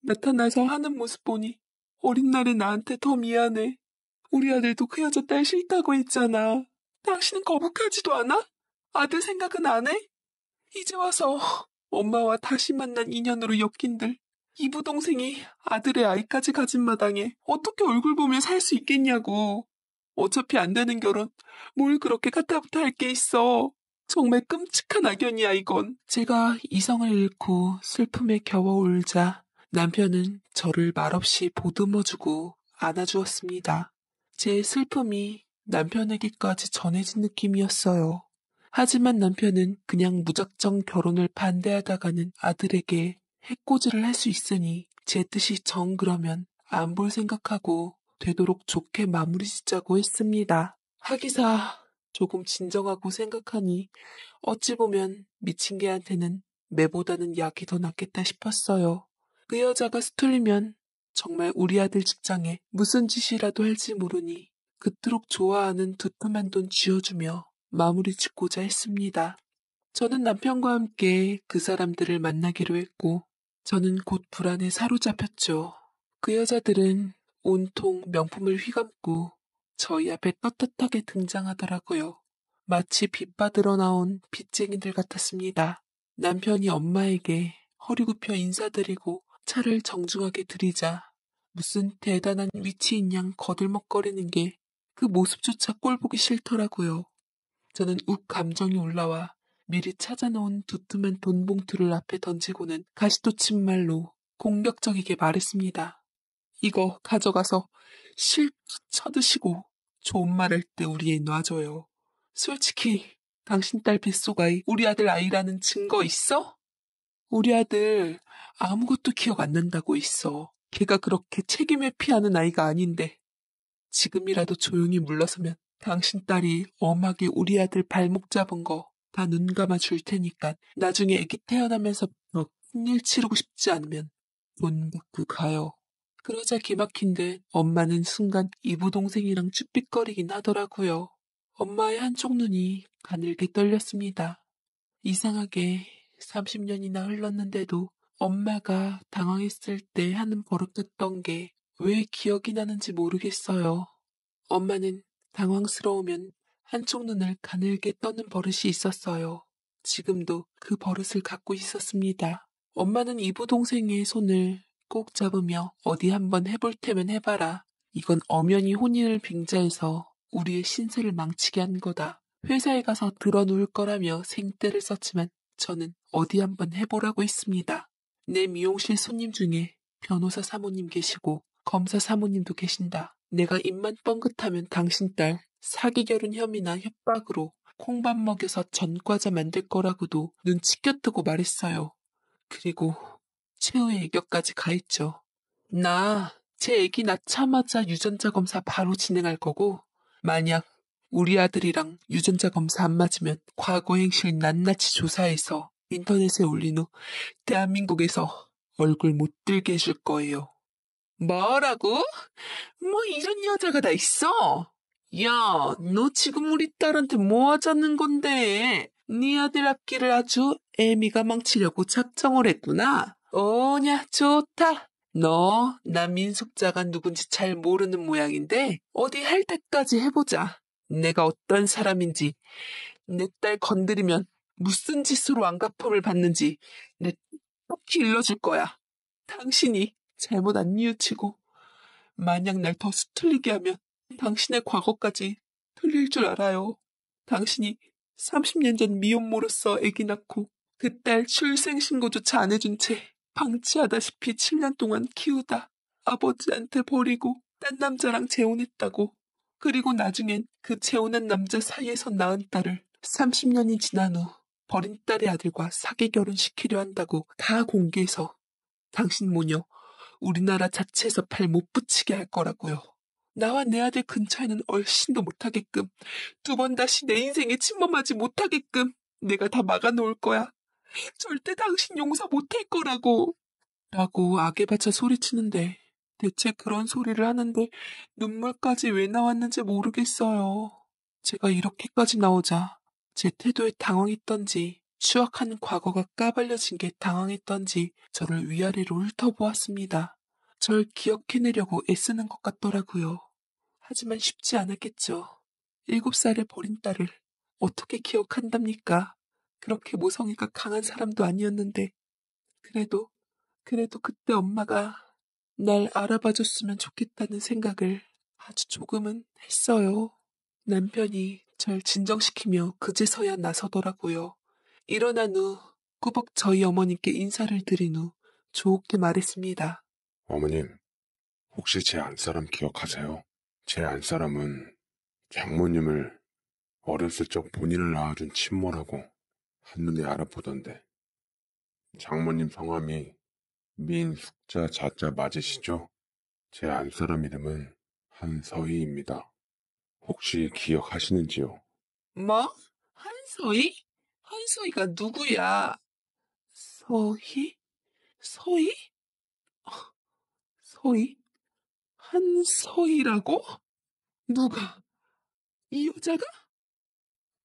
S1: 나타나서 하는 모습 보니 어린 날에 나한테 더 미안해. 우리 아들도 그 여자 딸 싫다고 했잖아. 당신은 거북하지도 않아? 아들 생각은 안 해? 이제 와서 엄마와 다시 만난 인연으로 엮인들 이부 동생이 아들의 아이까지 가진 마당에 어떻게 얼굴 보며 살 수 있겠냐고. 어차피 안 되는 결혼 뭘 그렇게 가타부타 할 게 있어. 정말 끔찍한 악연이야 이건. 제가 이성을 잃고 슬픔에 겨워 울자 남편은 저를 말없이 보듬어주고 안아주었습니다. 제 슬픔이 남편에게까지 전해진 느낌이었어요. 하지만 남편은 그냥 무작정 결혼을 반대하다가는 아들에게 해코지를 할 수 있으니 제 뜻이 정 그러면 안 볼 생각하고 되도록 좋게 마무리 짓자고 했습니다. 하기사 조금 진정하고 생각하니 어찌 보면 미친 개한테는 매보다는 약이 더 낫겠다 싶었어요. 그 여자가 스틀리면 정말 우리 아들 직장에 무슨 짓이라도 할지 모르니 그토록 좋아하는 두툼한 돈 쥐어주며 마무리 짓고자 했습니다. 저는 남편과 함께 그 사람들을 만나기로 했고 저는 곧 불안에 사로잡혔죠. 그 여자들은 온통 명품을 휘감고 저희 앞에 떳떳하게 등장하더라고요. 마치 빚받으러 나온 빚쟁이들 같았습니다. 남편이 엄마에게 허리 굽혀 인사드리고 차를 정중하게 들이자 무슨 대단한 위치인 양 거들먹거리는 게 그 모습조차 꼴보기 싫더라고요. 저는 욱 감정이 올라와 미리 찾아놓은 두툼한 돈 봉투를 앞에 던지고는 가시돋친 말로 공격적이게 말했습니다. 이거 가져가서 실컷 쳐드시고 좋은 말 할 때 우리 애 놔줘요. 솔직히 당신 딸 뱃속아이 우리 아들 아이라는 증거 있어? 우리 아들 아무것도 기억 안 난다고 있어. 걔가 그렇게 책임 회피하는 아이가 아닌데 지금이라도 조용히 물러서면 당신 딸이 엄하게 우리 아들 발목 잡은 거 다 눈 감아 줄 테니까 나중에 애기 태어나면서부터 큰일 치르고 싶지 않으면 돈 받고 가요. 그러자 기막힌 듯 엄마는 순간 이부 동생이랑 쭈삣거리긴 하더라고요. 엄마의 한쪽 눈이 가늘게 떨렸습니다. 이상하게 30년이나 흘렀는데도 엄마가 당황했을 때 하는 버릇 같던 게 왜 기억이 나는지 모르겠어요. 엄마는 당황스러우면 한쪽 눈을 가늘게 떠는 버릇이 있었어요. 지금도 그 버릇을 갖고 있었습니다. 엄마는 이부 동생의 손을 꼭 잡으며 어디 한번 해볼 테면 해봐라. 이건 엄연히 혼인을 빙자해서 우리의 신세를 망치게 한 거다. 회사에 가서 드러누울 거라며 생떼를 썼지만 저는 어디 한번 해보라고 했습니다. 내 미용실 손님 중에 변호사 사모님 계시고 검사 사모님도 계신다. 내가 입만 뻥긋하면 당신 딸 사기 결혼 혐의나 협박으로 콩밥 먹여서 전과자 만들 거라고도 눈치껏뜨고 말했어요. 그리고 최후의 애교까지 가했죠. 나 제 애기 낳자마자 유전자 검사 바로 진행할 거고 만약 우리 아들이랑 유전자 검사 안 맞으면 과거 행실 낱낱이 조사해서 인터넷에 올린 후 대한민국에서 얼굴 못 들게 해줄 거예요. 뭐라고? 뭐 이런 여자가 다 있어? 야, 너 지금 우리 딸한테 뭐 하자는 건데? 네 아들 앞길을 아주 애미가 망치려고 작정을 했구나. 오냐, 좋다. 너, 나 민숙자가 누군지 잘 모르는 모양인데 어디 할 때까지 해보자. 내가 어떤 사람인지, 내 딸 건드리면 무슨 짓으로 안갚음을 받는지 내 똑히 일러줄 거야. 당신이 잘못 안 뉘우치고 만약 날 더 수틀리게 하면 당신의 과거까지 틀릴 줄 알아요. 당신이 30년 전 미혼모로서 아기 낳고 그 딸 출생신고조차 안 해준 채 방치하다시피 7년 동안 키우다 아버지한테 버리고 딴 남자랑 재혼했다고. 그리고 나중엔 그 재혼한 남자 사이에서 낳은 딸을 30년이 지난 후 버린 딸의 아들과 사기 결혼시키려 한다고 다 공개해서 당신 모녀 우리나라 자체에서 발 못 붙이게 할 거라고요. 나와 내 아들 근처에는 얼씬도 못하게끔, 두 번 다시 내 인생에 침범하지 못하게끔 내가 다 막아놓을 거야. 절대 당신 용서 못할 거라고. 라고 악에 받쳐 소리치는데 대체 그런 소리를 하는데 눈물까지 왜 나왔는지 모르겠어요. 제가 이렇게까지 나오자 제 태도에 당황했던지 추악한 과거가 까발려진 게 당황했던지 저를 위아래로 훑어보았습니다. 절 기억해내려고 애쓰는 것 같더라고요. 하지만 쉽지 않았겠죠. 7살의 버린 딸을 어떻게 기억한답니까? 그렇게 모성애가 강한 사람도 아니었는데 그래도 그때 엄마가 날 알아봐줬으면 좋겠다는 생각을 아주 조금은 했어요. 남편이 절 진정시키며 그제서야 나서더라고요. 일어난 후 꾸벅 저희 어머니께 인사를 드린 후 좋게 말했습니다.
S2: 어머님, 혹시 제 안사람 기억하세요? 제 안사람은 장모님을 어렸을 적 본인을 낳아준 친모라고 한눈에 알아보던데. 장모님 성함이 민숙자 자자 맞으시죠? 제 안사람 이름은 한서희입니다. 혹시 기억하시는지요?
S1: 뭐? 한서희? 한서희가 누구야? 서희? 서희? 서희? 한서희라고? 누가? 이 여자가?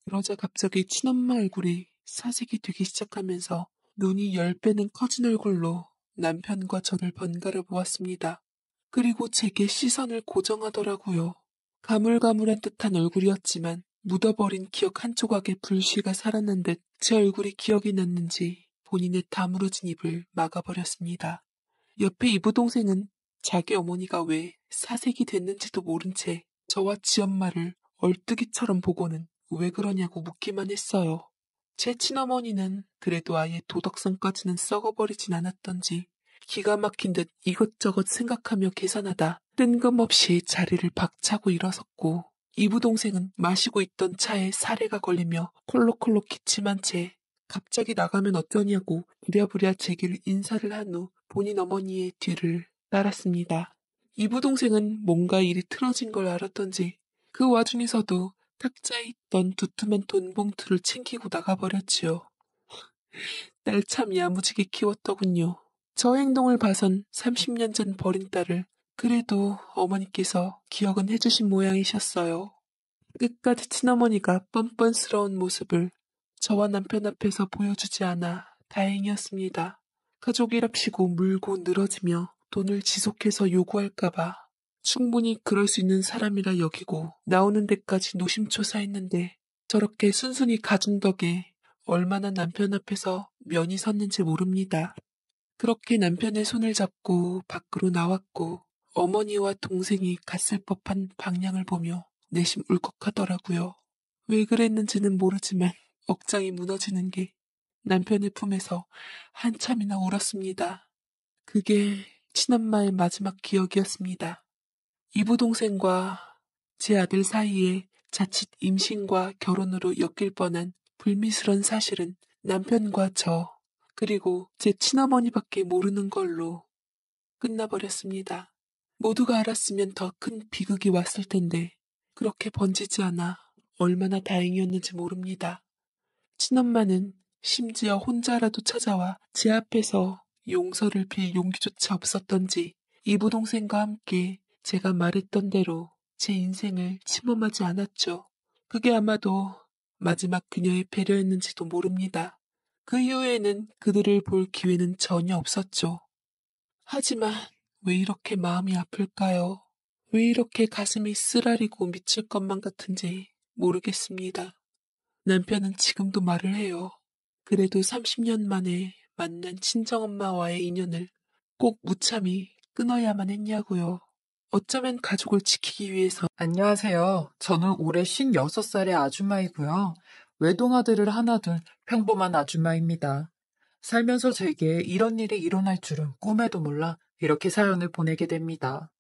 S1: 그러자 갑자기 친엄마 얼굴이 사색이 되기 시작하면서 눈이 10배는 커진 얼굴로 남편과 저를 번갈아 보았습니다. 그리고 제게 시선을 고정하더라고요. 가물가물한 듯한 얼굴이었지만 묻어버린 기억 한 조각의 불씨가 살아난 듯 제 얼굴이 기억이 났는지 본인의 다무러진 입을 막아버렸습니다. 옆에 이부동생은 자기 어머니가 왜 사색이 됐는지도 모른 채 저와 지엄마를 얼뜨기처럼 보고는 왜 그러냐고 묻기만 했어요. 제 친어머니는 그래도 아예 도덕성까지는 썩어버리진 않았던지 기가 막힌 듯 이것저것 생각하며 계산하다 뜬금없이 자리를 박차고 일어섰고 이부동생은 마시고 있던 차에 사례가 걸리며 콜록콜록 기침한 채 갑자기 나가면 어쩌냐고 부랴부랴 제길 인사를 한 후 본인 어머니의 뒤를 따랐습니다. 이부동생은 뭔가 일이 틀어진 걸 알았던지 그 와중에서도 탁자에 있던 두툼한 돈 봉투를 챙기고 나가버렸지요. 딸 참 야무지게 키웠더군요. 저 행동을 봐선 30년 전 버린 딸을 그래도 어머니께서 기억은 해주신 모양이셨어요. 끝까지 친어머니가 뻔뻔스러운 모습을 저와 남편 앞에서 보여주지 않아 다행이었습니다. 가족이랍시고 물고 늘어지며 돈을 지속해서 요구할까봐 충분히 그럴 수 있는 사람이라 여기고 나오는 데까지 노심초사했는데 저렇게 순순히 가준 덕에 얼마나 남편 앞에서 면이 섰는지 모릅니다. 그렇게 남편의 손을 잡고 밖으로 나왔고 어머니와 동생이 갔을 법한 방향을 보며 내심 울컥하더라고요. 왜 그랬는지는 모르지만 억장이 무너지는 게 남편의 품에서 한참이나 울었습니다. 그게 친엄마의 마지막 기억이었습니다. 이부동생과 제 아들 사이에 자칫 임신과 결혼으로 엮일 뻔한 불미스런 사실은 남편과 저 그리고 제 친어머니밖에 모르는 걸로 끝나버렸습니다. 모두가 알았으면 더 큰 비극이 왔을 텐데 그렇게 번지지 않아 얼마나 다행이었는지 모릅니다. 친엄마는 심지어 혼자라도 찾아와 제 앞에서 용서를 빌 용기조차 없었던지 이부동생과 함께 제가 말했던 대로 제 인생을 침범하지 않았죠. 그게 아마도 마지막 그녀의 배려였는지도 모릅니다. 그 이후에는 그들을 볼 기회는 전혀 없었죠. 하지만 왜 이렇게 마음이 아플까요? 왜 이렇게 가슴이 쓰라리고 미칠 것만 같은지 모르겠습니다. 남편은 지금도 말을 해요. 그래도 30년 만에 만난 친정엄마와의 인연을 꼭 무참히 끊어야만 했냐고요. 어쩌면 가족을 지키기 위해서
S3: 안녕하세요. 저는 올해 56살의 아줌마이고요. 외동아들을 하나 둔 평범한 아줌마입니다. 살면서 제게 이런 일이 일어날 줄은 꿈에도 몰라 이렇게 사연을 보내게 됩니다.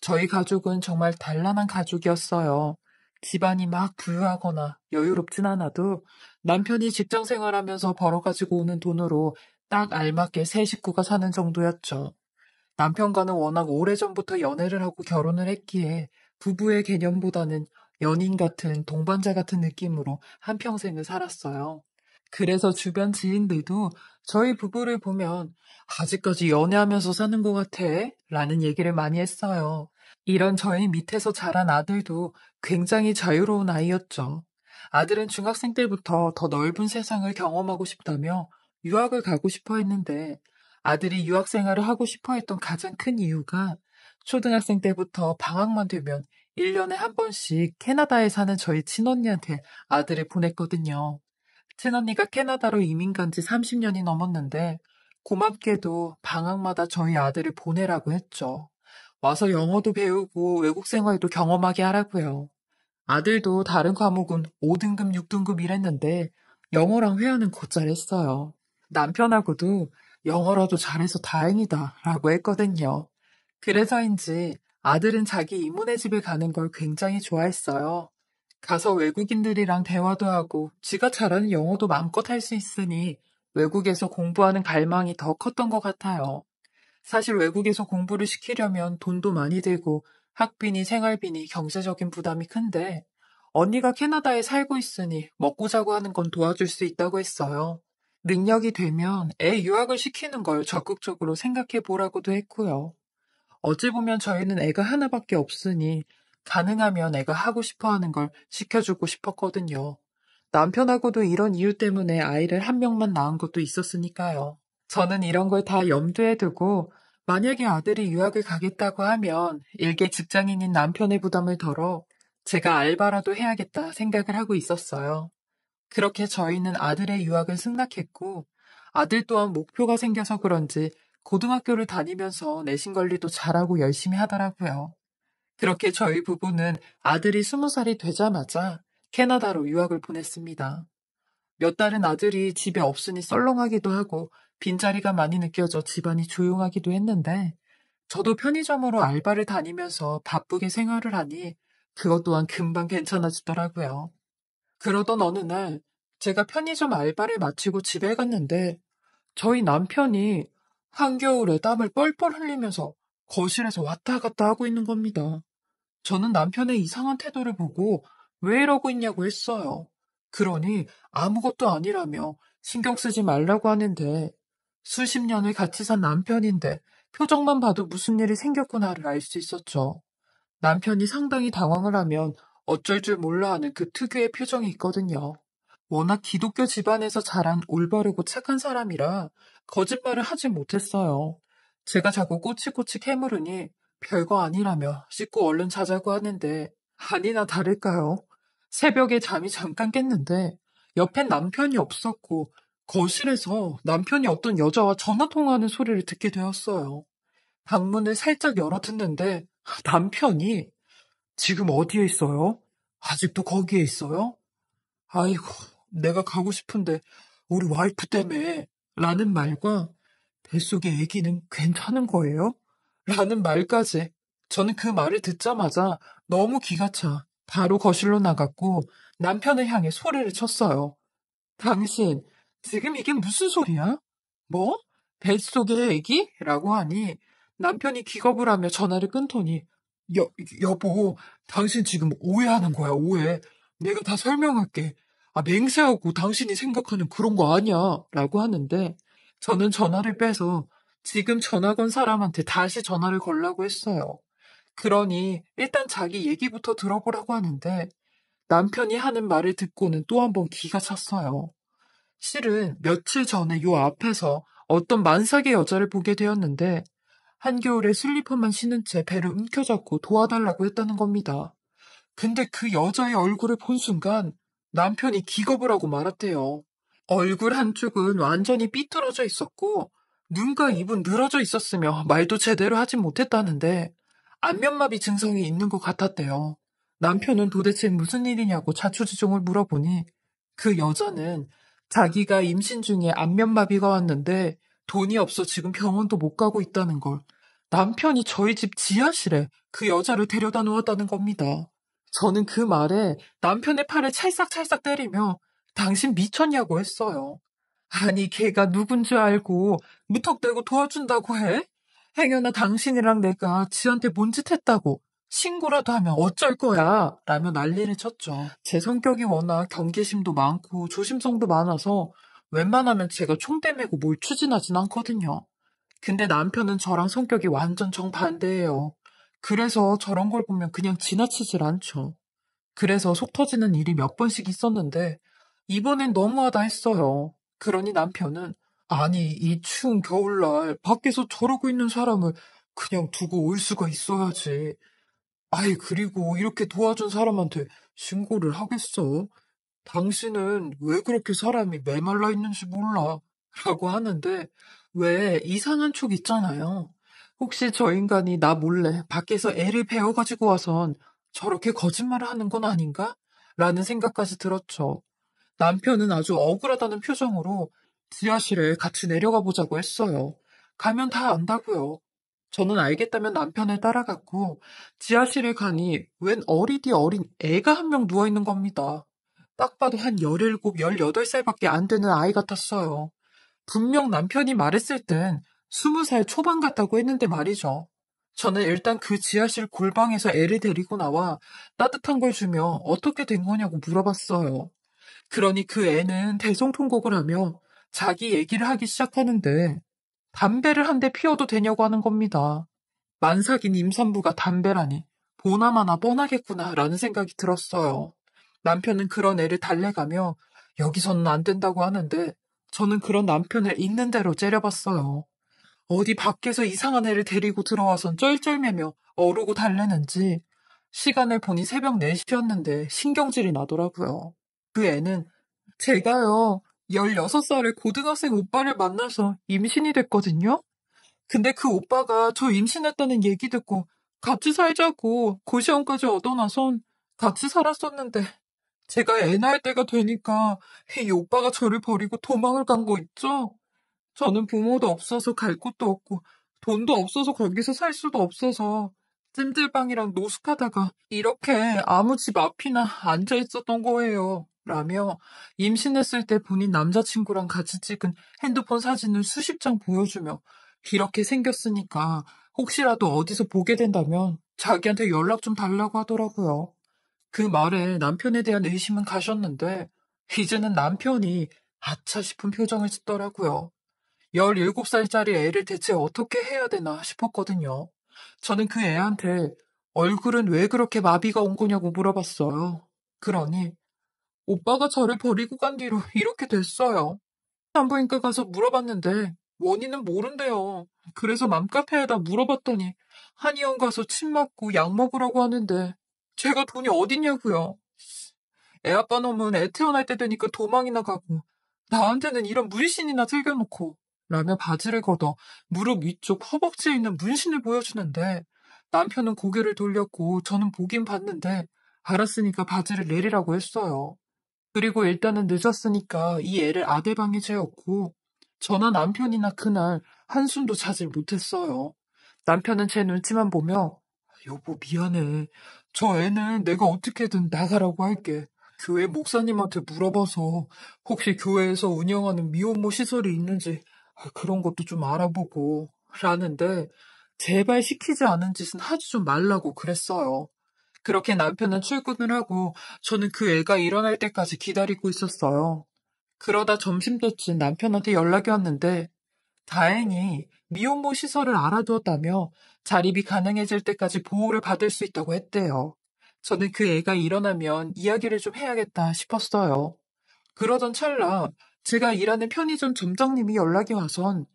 S3: 저희 가족은 정말 단란한 가족이었어요. 집안이 막 부유하거나 여유롭진 않아도 남편이 직장 생활하면서 벌어가지고 오는 돈으로 딱 알맞게 세 식구가 사는 정도였죠. 남편과는 워낙 오래전부터 연애를 하고 결혼을 했기에 부부의 개념보다는 연인 같은 동반자 같은 느낌으로 한평생을 살았어요. 그래서 주변 지인들도 저희 부부를 보면 아직까지 연애하면서 사는 것 같아 라는 얘기를 많이 했어요. 이런 저희 밑에서 자란 아들도 굉장히 자유로운 아이였죠. 아들은 중학생 때부터 더 넓은 세상을 경험하고 싶다며 유학을 가고 싶어 했는데 아들이 유학 생활을 하고 싶어 했던 가장 큰 이유가 초등학생 때부터 방학만 되면 1년에 한 번씩 캐나다에 사는 저희 친언니한테 아들을 보냈거든요. 친언니가 캐나다로 이민 간 지 30년이 넘었는데 고맙게도 방학마다 저희 아들을 보내라고 했죠. 와서 영어도 배우고 외국 생활도 경험하게 하라고요. 아들도 다른 과목은 5등급, 6등급 이랬는데 영어랑 회화는 곧잘 했어요. 남편하고도 영어라도 잘해서 다행이다 라고 했거든요. 그래서인지 아들은 자기 이모네 집에 가는 걸 굉장히 좋아했어요. 가서 외국인들이랑 대화도 하고 지가 잘하는 영어도 마음껏 할 수 있으니 외국에서 공부하는 갈망이 더 컸던 것 같아요. 사실 외국에서 공부를 시키려면 돈도 많이 들고 학비니 생활비니 경제적인 부담이 큰데 언니가 캐나다에 살고 있으니 먹고 자고 하는 건 도와줄 수 있다고 했어요. 능력이 되면 애 유학을 시키는 걸 적극적으로 생각해 보라고도 했고요. 어찌 보면 저희는 애가 하나밖에 없으니 가능하면 애가 하고 싶어 하는 걸 시켜주고 싶었거든요. 남편하고도 이런 이유 때문에 아이를 한 명만 낳은 것도 있었으니까요. 저는 이런 걸 다 염두에 두고 만약에 아들이 유학을 가겠다고 하면 일개 직장인인 남편의 부담을 덜어 제가 알바라도 해야겠다 생각을 하고 있었어요. 그렇게 저희는 아들의 유학을 승낙했고 아들 또한 목표가 생겨서 그런지 고등학교를 다니면서 내신 관리도 잘하고 열심히 하더라고요. 그렇게 저희 부부는 아들이 20살이 되자마자 캐나다로 유학을 보냈습니다. 몇 달은 아들이 집에 없으니 썰렁하기도 하고 빈자리가 많이 느껴져 집안이 조용하기도 했는데 저도 편의점으로 알바를 다니면서 바쁘게 생활을 하니 그것 또한 금방 괜찮아지더라고요. 그러던 어느 날 제가 편의점 알바를 마치고 집에 갔는데 저희 남편이 한겨울에 땀을 뻘뻘 흘리면서 거실에서 왔다 갔다 하고 있는 겁니다. 저는 남편의 이상한 태도를 보고 왜 이러고 있냐고 했어요. 그러니 아무것도 아니라며 신경 쓰지 말라고 하는데 수십 년을 같이 산 남편인데 표정만 봐도 무슨 일이 생겼구나를 알 수 있었죠. 남편이 상당히 당황을 하면 어쩔 줄 몰라 하는 그 특유의 표정이 있거든요. 워낙 기독교 집안에서 자란 올바르고 착한 사람이라 거짓말을 하지 못했어요. 제가 자꾸 꼬치꼬치 캐물으니 별거 아니라며 씻고 얼른 자자고 하는데 아니나 다를까요? 새벽에 잠이 잠깐 깼는데 옆엔 남편이 없었고 거실에서 남편이 어떤 여자와 전화통화하는 소리를 듣게 되었어요. 방문을 살짝 열어 듣는데 남편이 지금 어디에 있어요? 아직도 거기에 있어요? 아이고, 내가 가고 싶은데 우리 와이프 때문에 라는 말과 뱃속의 아기는 괜찮은 거예요? 라는 말까지 저는 그 말을 듣자마자 너무 기가 차 바로 거실로 나갔고 남편을 향해 소리를 쳤어요. 당신 지금 이게 무슨 소리야? 뭐? 뱃속의 아기? 라고 하니 남편이 기겁을 하며 전화를 끊더니 여보, 당신 지금 오해하는 거야, 오해. 내가 다 설명할게. 맹세하고 당신이 생각하는 그런 거 아니야. 라고 하는데 저는 전화를 빼서 지금 전화 건 사람한테 다시 전화를 걸라고 했어요. 그러니 일단 자기 얘기부터 들어보라고 하는데 남편이 하는 말을 듣고는 또 한 번 기가 찼어요. 실은 며칠 전에 요 앞에서 어떤 만삭의 여자를 보게 되었는데 한겨울에 슬리퍼만 신은 채 배를 움켜잡고 도와달라고 했다는 겁니다. 근데 그 여자의 얼굴을 본 순간 남편이 기겁을 하고 말았대요. 얼굴 한쪽은 완전히 삐뚤어져 있었고 눈과 입은 늘어져 있었으며 말도 제대로 하진 못했다는데 안면마비 증상이 있는 것 같았대요. 남편은 도대체 무슨 일이냐고 자초지종을 물어보니 그 여자는 자기가 임신 중에 안면마비가 왔는데 돈이 없어 지금 병원도 못 가고 있다는 걸 남편이 저희 집 지하실에 그 여자를 데려다 놓았다는 겁니다. 저는 그 말에 남편의 팔을 찰싹찰싹 때리며 당신 미쳤냐고 했어요. 아니 걔가 누군 줄 알고 무턱대고 도와준다고 해? 행여나 당신이랑 내가 지한테 뭔 짓 했다고 신고라도 하면 어쩔 거야 라며 난리를 쳤죠. 제 성격이 워낙 경계심도 많고 조심성도 많아서 웬만하면 제가 총대 메고 뭘 추진하진 않거든요. 근데 남편은 저랑 성격이 완전 정반대예요. 그래서 저런 걸 보면 그냥 지나치질 않죠. 그래서 속 터지는 일이 몇 번씩 있었는데 이번엔 너무하다 했어요. 그러니 남편은 아니 이 추운 겨울날 밖에서 저러고 있는 사람을 그냥 두고 올 수가 있어야지. 아이 그리고 이렇게 도와준 사람한테 신고를 하겠어? 당신은 왜 그렇게 사람이 메말라 있는지 몰라. 라고 하는데 왜 이상한 촉 있잖아요. 혹시 저 인간이 나 몰래 밖에서 애를 배워가지고 와선 저렇게 거짓말을 하는 건 아닌가? 라는 생각까지 들었죠. 남편은 아주 억울하다는 표정으로 지하실에 같이 내려가 보자고 했어요. 가면 다 안다고요. 저는 알겠다면 남편을 따라갔고 지하실에 가니 웬 어리디 어린 애가 한 명 누워있는 겁니다. 딱 봐도 한 17, 18살밖에 안 되는 아이 같았어요. 분명 남편이 말했을 땐 20살 초반 같다고 했는데 말이죠. 저는 일단 그 지하실 골방에서 애를 데리고 나와 따뜻한 걸 주며 어떻게 된 거냐고 물어봤어요. 그러니 그 애는 대성통곡을 하며 자기 얘기를 하기 시작하는데 담배를 한 대 피워도 되냐고 하는 겁니다. 만삭인 임산부가 담배라니 보나마나 뻔하겠구나라는 생각이 들었어요. 남편은 그런 애를 달래가며 여기서는 안 된다고 하는데 저는 그런 남편을 있는 대로 째려봤어요. 어디 밖에서 이상한 애를 데리고 들어와선 쩔쩔매며 어르고 달래는지 시간을 보니 새벽 4시였는데 신경질이 나더라고요. 그 애는 제가요 16살의 고등학생 오빠를 만나서 임신이 됐거든요. 근데 그 오빠가 저 임신했다는 얘기 듣고 같이 살자고 고시원까지 얻어놔선 같이 살았었는데 제가 애 낳을 때가 되니까 이 오빠가 저를 버리고 도망을 간 거 있죠? 저는 부모도 없어서 갈 곳도 없고 돈도 없어서 거기서 살 수도 없어서 찜질방이랑 노숙하다가 이렇게 아무 집 앞이나 앉아 있었던 거예요. 라며 임신했을 때 본인 남자친구랑 같이 찍은 핸드폰 사진을 수십 장 보여주며 이렇게 생겼으니까 혹시라도 어디서 보게 된다면 자기한테 연락 좀 달라고 하더라고요. 그 말에 남편에 대한 의심은 가셨는데 이제는 남편이 아차 싶은 표정을 짓더라고요. 17살짜리 애를 대체 어떻게 해야 되나 싶었거든요. 저는 그 애한테 얼굴은 왜 그렇게 마비가 온 거냐고 물어봤어요. 그러니 오빠가 저를 버리고 간 뒤로 이렇게 됐어요. 산부인과 가서 물어봤는데 원인은 모른대요. 그래서 맘카페에다 물어봤더니 한의원 가서 침 맞고 약 먹으라고 하는데 제가 돈이 어딨냐고요. 애 아빠 놈은 애 태어날 때 되니까 도망이나 가고 나한테는 이런 문신이나 즐겨놓고 라며 바지를 걷어 무릎 위쪽 허벅지에 있는 문신을 보여주는데 남편은 고개를 돌렸고 저는 보긴 봤는데 알았으니까 바지를 내리라고 했어요. 그리고 일단은 늦었으니까 이 애를 아들방에 재웠고 저나 남편이나 그날 한숨도 자질 못했어요. 남편은 제 눈치만 보며 여보 미안해. 저 애는 내가 어떻게든 나가라고 할게. 교회 목사님한테 물어봐서 혹시 교회에서 운영하는 미혼모 시설이 있는지 그런 것도 좀 알아보고 라는데 제발 시키지 않은 짓은 하지 좀 말라고 그랬어요. 그렇게 남편은 출근을 하고 저는 그 애가 일어날 때까지 기다리고 있었어요. 그러다 점심때쯤 남편한테 연락이 왔는데 다행히 미혼모 시설을 알아두었다며 자립이 가능해질 때까지 보호를 받을 수 있다고 했대요. 저는 그 애가 일어나면 이야기를 좀 해야겠다 싶었어요. 그러던 찰나 제가 일하는 편의점 점장님이 연락이 와선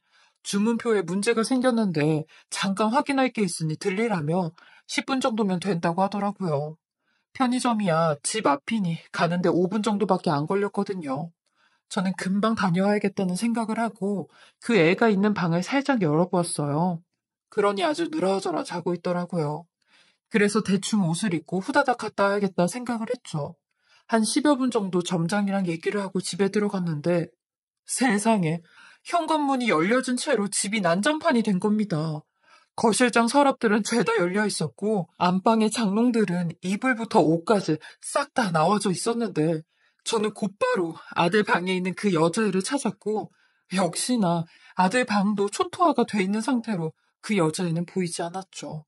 S3: 주문표에 문제가 생겼는데 잠깐 확인할 게 있으니 들리라며 10분 정도면 된다고 하더라고요. 편의점이야 집 앞이니 가는데 5분 정도밖에 안 걸렸거든요. 저는 금방 다녀와야겠다는 생각을 하고 그 애가 있는 방을 살짝 열어보았어요. 그러니 아주 늘어져라 자고 있더라고요. 그래서 대충 옷을 입고 후다닥 갔다 와야겠다 생각을 했죠. 한 10여 분 정도 점장이랑 얘기를 하고 집에 들어갔는데 세상에 현관문이 열려진 채로 집이 난장판이 된 겁니다. 거실장 서랍들은 죄다 열려 있었고 안방의 장롱들은 이불부터 옷까지 싹 다 나와져 있었는데 저는 곧바로 아들 방에 있는 그 여자애를 찾았고 역시나 아들 방도 초토화가 돼 있는 상태로 그 여자애는 보이지 않았죠.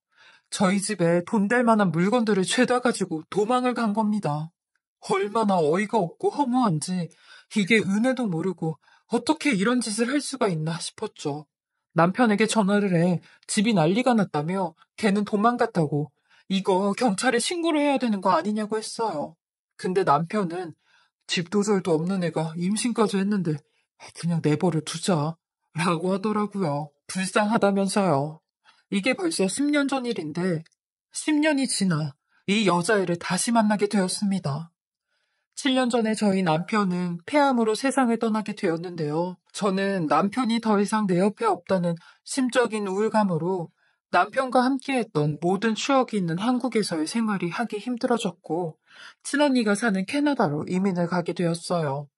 S3: 저희 집에 돈 될 만한 물건들을 죄다 가지고 도망을 간 겁니다. 얼마나 어이가 없고 허무한지 이게 은혜도 모르고 어떻게 이런 짓을 할 수가 있나 싶었죠. 남편에게 전화를 해 집이 난리가 났다며 걔는 도망갔다고 이거 경찰에 신고를 해야 되는 거 아니냐고 했어요. 근데 남편은 집도절도 없는 애가 임신까지 했는데 그냥 내버려 두자 라고 하더라고요. 불쌍하다면서요. 이게 벌써 10년 전 일인데 10년이 지나 이 여자애를 다시 만나게 되었습니다. 7년 전에 저희 남편은 폐암으로 세상을 떠나게 되었는데요. 저는 남편이 더 이상 내 옆에 없다는 심적인 우울감으로 남편과 함께했던 모든 추억이 있는 한국에서의 생활이 하기 힘들어졌고 친언니가 사는 캐나다로 이민을 가게 되었어요.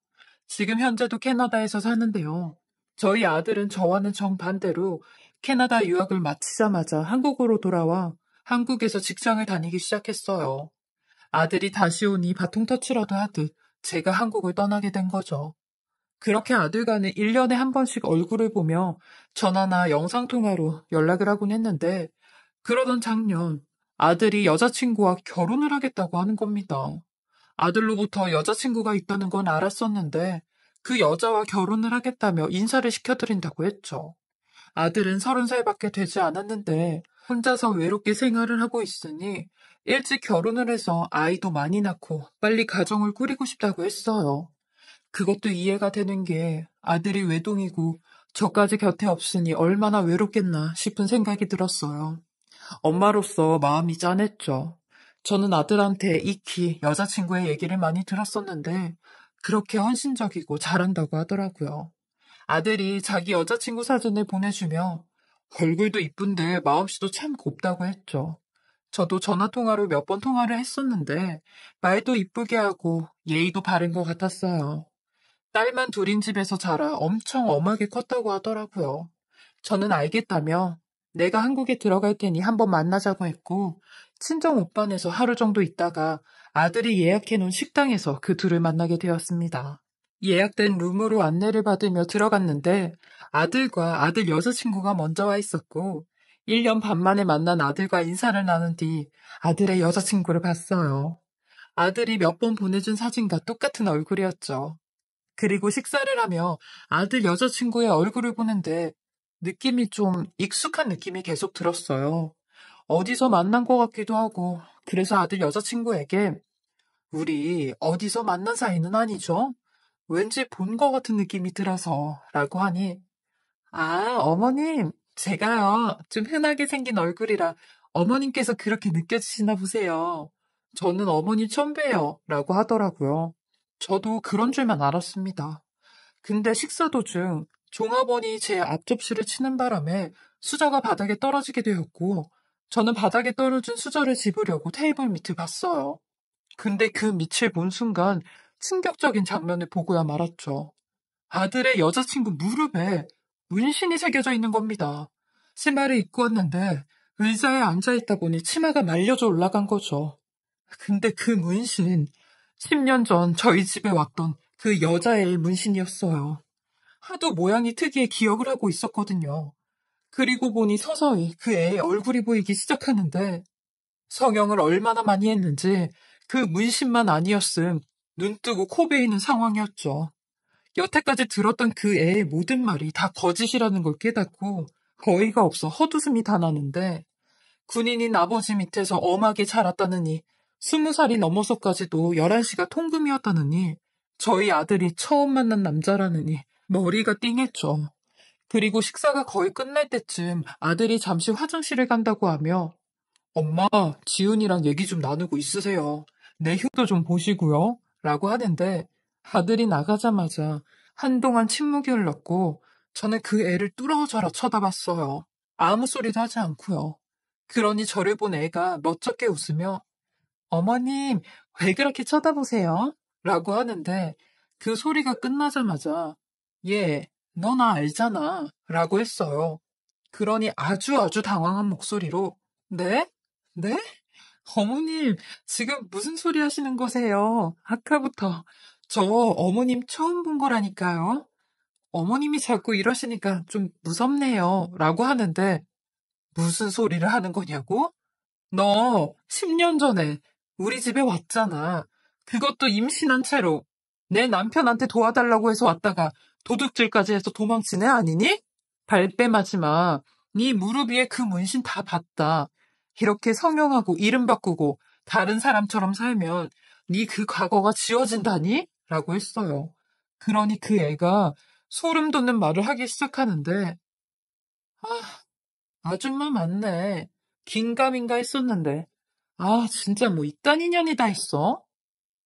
S3: 지금 현재도 캐나다에서 사는데요. 저희 아들은 저와는 정반대로 캐나다 유학을 마치자마자 한국으로 돌아와 한국에서 직장을 다니기 시작했어요. 아들이 다시 오니 바통 터치라도 하듯 제가 한국을 떠나게 된 거죠. 그렇게 아들과는 1년에 한 번씩 얼굴을 보며 전화나 영상통화로 연락을 하곤 했는데 그러던 작년 아들이 여자친구와 결혼을 하겠다고 하는 겁니다. 아들로부터 여자친구가 있다는 건 알았었는데 그 여자와 결혼을 하겠다며 인사를 시켜드린다고 했죠. 아들은 30살밖에 되지 않았는데 혼자서 외롭게 생활을 하고 있으니 일찍 결혼을 해서 아이도 많이 낳고 빨리 가정을 꾸리고 싶다고 했어요. 그것도 이해가 되는 게 아들이 외동이고 저까지 곁에 없으니 얼마나 외롭겠나 싶은 생각이 들었어요. 엄마로서 마음이 짠했죠. 저는 아들한테 익히 여자친구의 얘기를 많이 들었었는데 그렇게 헌신적이고 잘한다고 하더라고요. 아들이 자기 여자친구 사진을 보내주며 얼굴도 이쁜데 마음씨도 참 곱다고 했죠. 저도 전화통화로 몇 번 통화를 했었는데 말도 이쁘게 하고 예의도 바른 것 같았어요. 딸만 둘인 집에서 자라 엄청 엄하게 컸다고 하더라고요. 저는 알겠다며 내가 한국에 들어갈 테니 한번 만나자고 했고 친정 오빠네서 하루 정도 있다가 아들이 예약해놓은 식당에서 그 둘을 만나게 되었습니다. 예약된 룸으로 안내를 받으며 들어갔는데 아들과 아들 여자친구가 먼저 와 있었고 1년 반 만에 만난 아들과 인사를 나눈 뒤 아들의 여자친구를 봤어요. 아들이 몇 번 보내준 사진과 똑같은 얼굴이었죠. 그리고 식사를 하며 아들 여자친구의 얼굴을 보는데 느낌이 좀 익숙한 느낌이 계속 들었어요. 어디서 만난 것 같기도 하고 그래서 아들 여자친구에게 우리 어디서 만난 사이는 아니죠? 왠지 본 것 같은 느낌이 들어서 라고 하니 어머님 제가요 좀 흔하게 생긴 얼굴이라 어머님께서 그렇게 느껴지시나 보세요. 저는 어머니 처음 봬요 라고 하더라고요. 저도 그런 줄만 알았습니다. 근데 식사 도중 종업원이 제 앞접시를 치는 바람에 수저가 바닥에 떨어지게 되었고 저는 바닥에 떨어진 수저를 집으려고 테이블 밑을 봤어요. 근데 그 밑을 본 순간 충격적인 장면을 보고야 말았죠. 아들의 여자친구 무릎에 문신이 새겨져 있는 겁니다. 치마를 입고 왔는데 의자에 앉아있다 보니 치마가 말려져 올라간 거죠. 근데 그 문신 10년 전 저희 집에 왔던 그 여자애의 문신이었어요. 하도 모양이 특이해 기억을 하고 있었거든요. 그리고 보니 서서히 그 애의 얼굴이 보이기 시작하는데 성형을 얼마나 많이 했는지 그 문신만 아니었음 눈 뜨고 코 베이는 상황이었죠. 여태까지 들었던 그 애의 모든 말이 다 거짓이라는 걸 깨닫고 어이가 없어 헛웃음이 다 나는데 군인인 아버지 밑에서 엄하게 자랐다느니 20살이 넘어서까지도 11시가 통금이었다느니 저희 아들이 처음 만난 남자라느니 머리가 띵했죠. 그리고 식사가 거의 끝날 때쯤 아들이 잠시 화장실을 간다고 하며 엄마, 지훈이랑 얘기 좀 나누고 있으세요. 내 흉도 좀 보시고요. 라고 하는데 아들이 나가자마자 한동안 침묵이 흘렀고 저는 그 애를 뚫어져라 쳐다봤어요. 아무 소리도 하지 않고요. 그러니 저를 본 애가 멋쩍게 웃으며 어머님, 왜 그렇게 쳐다보세요? 라고 하는데 그 소리가 끝나자마자 얘, 너 나 알잖아. 라고 했어요. 그러니 아주 당황한 목소리로 네? 네? 어머님, 지금 무슨 소리 하시는 거세요? 아까부터 저 어머님 처음 본 거라니까요. 어머님이 자꾸 이러시니까 좀 무섭네요. 라고 하는데 무슨 소리를 하는 거냐고? 너 10년 전에 우리 집에 왔잖아. 그것도 임신한 채로 내 남편한테 도와달라고 해서 왔다가 도둑질까지 해서 도망친 애 아니니? 발뺌하지 마. 네 무릎 위에 그 문신 다 봤다. 이렇게 성형하고 이름 바꾸고 다른 사람처럼 살면 네 그 과거가 지워진다니? 라고 했어요. 그러니 그 애가 소름 돋는 말을 하기 시작하는데 아줌마 맞네. 긴가민가 했었는데. 진짜 뭐 이딴 인연이 다 있어?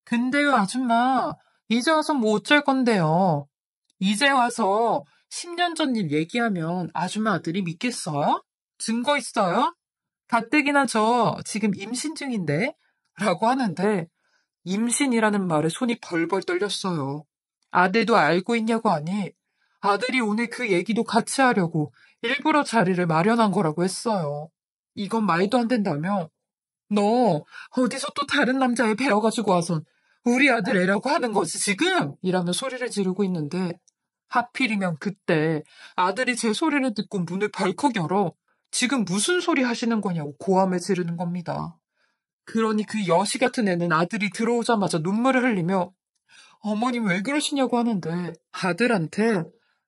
S3: 근데요, 아줌마. 이제 와서 뭐 어쩔 건데요. 이제 와서 10년 전 일 얘기하면 아줌마 아들이 믿겠어요? 증거 있어요? 가뜩이나 저 지금 임신 중인데? 라고 하는데 임신이라는 말에 손이 벌벌 떨렸어요. 아들도 알고 있냐고 하니 아들이 오늘 그 얘기도 같이 하려고 일부러 자리를 마련한 거라고 했어요. 이건 말도 안 된다며? 너 어디서 또 다른 남자애 배워가지고 와선 우리 아들 애라고 하는 거지 지금? 이라며 소리를 지르고 있는데 하필이면 그때 아들이 제 소리를 듣고 문을 벌컥 열어 지금 무슨 소리 하시는 거냐고 고함을 지르는 겁니다. 그러니 그 여시 같은 애는 아들이 들어오자마자 눈물을 흘리며 어머님 왜 그러시냐고 하는데 아들한테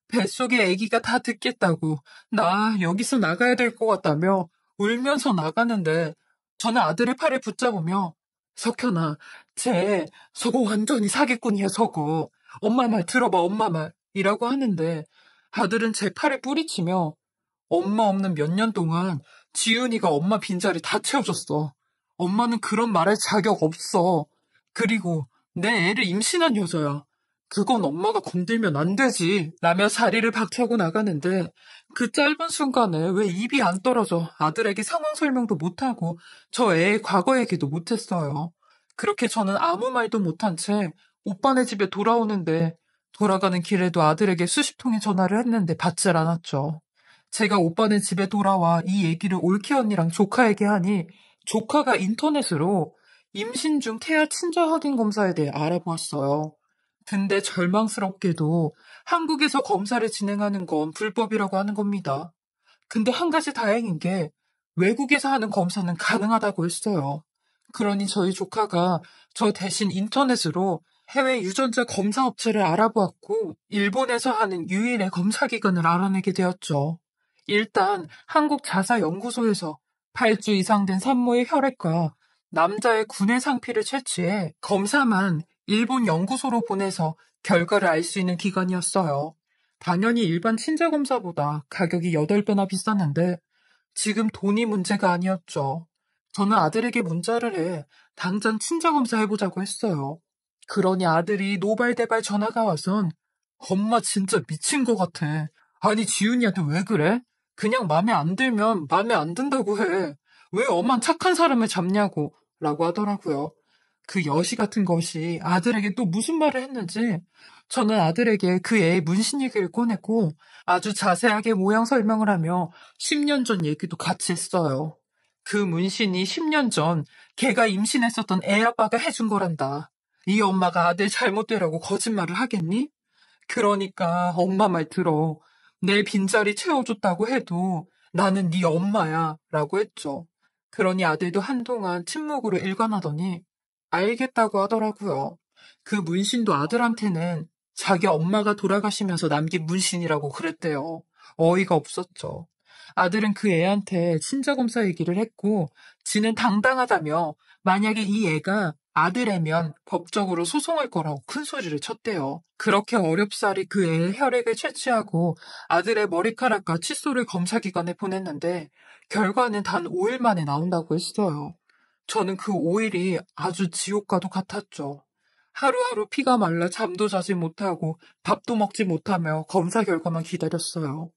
S3: 뱃속에 아기가 다 듣겠다고 나 여기서 나가야 될 것 같다며 울면서 나가는데 저는 아들의 팔을 붙잡으며 석현아 쟤 저거 완전히 사기꾼이야 저거 엄마 말 들어봐 엄마 말 이라고 하는데 아들은 제 팔을 뿌리치며 엄마 없는 몇 년 동안 지훈이가 엄마 빈자리 다 채워줬어. 엄마는 그런 말할 자격 없어. 그리고 내 애를 임신한 여자야. 그건 엄마가 건들면 안 되지. 라며 자리를 박차고 나가는데 그 짧은 순간에 왜 입이 안 떨어져 아들에게 상황 설명도 못하고 저 애의 과거 얘기도 못했어요. 그렇게 저는 아무 말도 못한 채 오빠네 집에 돌아오는데 돌아가는 길에도 아들에게 수십 통의 전화를 했는데 받질 않았죠. 제가 오빠네 집에 돌아와 이 얘기를 올케 언니랑 조카에게 하니 조카가 인터넷으로 임신 중 태아 친자 확인 검사에 대해 알아보았어요. 근데 절망스럽게도 한국에서 검사를 진행하는 건 불법이라고 하는 겁니다. 근데 한 가지 다행인 게 외국에서 하는 검사는 가능하다고 했어요. 그러니 저희 조카가 저 대신 인터넷으로 해외 유전자 검사 업체를 알아보았고 일본에서 하는 유일의 검사 기관을 알아내게 되었죠. 일단 한국 자사연구소에서 8주 이상 된 산모의 혈액과 남자의 구내 상피를 채취해 검사만 일본 연구소로 보내서 결과를 알 수 있는 기관이었어요. 당연히 일반 친자 검사보다 가격이 8배나 비쌌는데 지금 돈이 문제가 아니었죠. 저는 아들에게 문자를 해 당장 친자 검사 해보자고 했어요. 그러니 아들이 노발대발 전화가 와선 엄마 진짜 미친 것 같아. 아니 지훈이한테 왜 그래? 그냥 맘에 안 들면 맘에 안 든다고 해. 왜 엄만 착한 사람을 잡냐고 라고 하더라고요. 그 여시 같은 것이 아들에게 또 무슨 말을 했는지 저는 아들에게 그 애의 문신 얘기를 꺼냈고 아주 자세하게 모양 설명을 하며 10년 전 얘기도 같이 했어요. 그 문신이 10년 전 걔가 임신했었던 애 아빠가 해준 거란다. 이 엄마가 아들 잘못되라고 거짓말을 하겠니? 그러니까 엄마 말 들어. 내 빈자리 채워줬다고 해도 나는 네 엄마야 라고 했죠. 그러니 아들도 한동안 침묵으로 일관하더니 알겠다고 하더라고요. 그 문신도 아들한테는 자기 엄마가 돌아가시면서 남긴 문신이라고 그랬대요. 어이가 없었죠. 아들은 그 애한테 친자검사 얘기를 했고 지는 당당하다며 만약에 이 애가 아들애면 법적으로 소송할 거라고 큰 소리를 쳤대요. 그렇게 어렵사리 그 애의 혈액을 채취하고 아들의 머리카락과 칫솔을 검사기관에 보냈는데 결과는 단 5일 만에 나온다고 했어요. 저는 그 5일이 아주 지옥과도 같았죠. 하루하루 피가 말라 잠도 자지 못하고 밥도 먹지 못하며 검사 결과만 기다렸어요.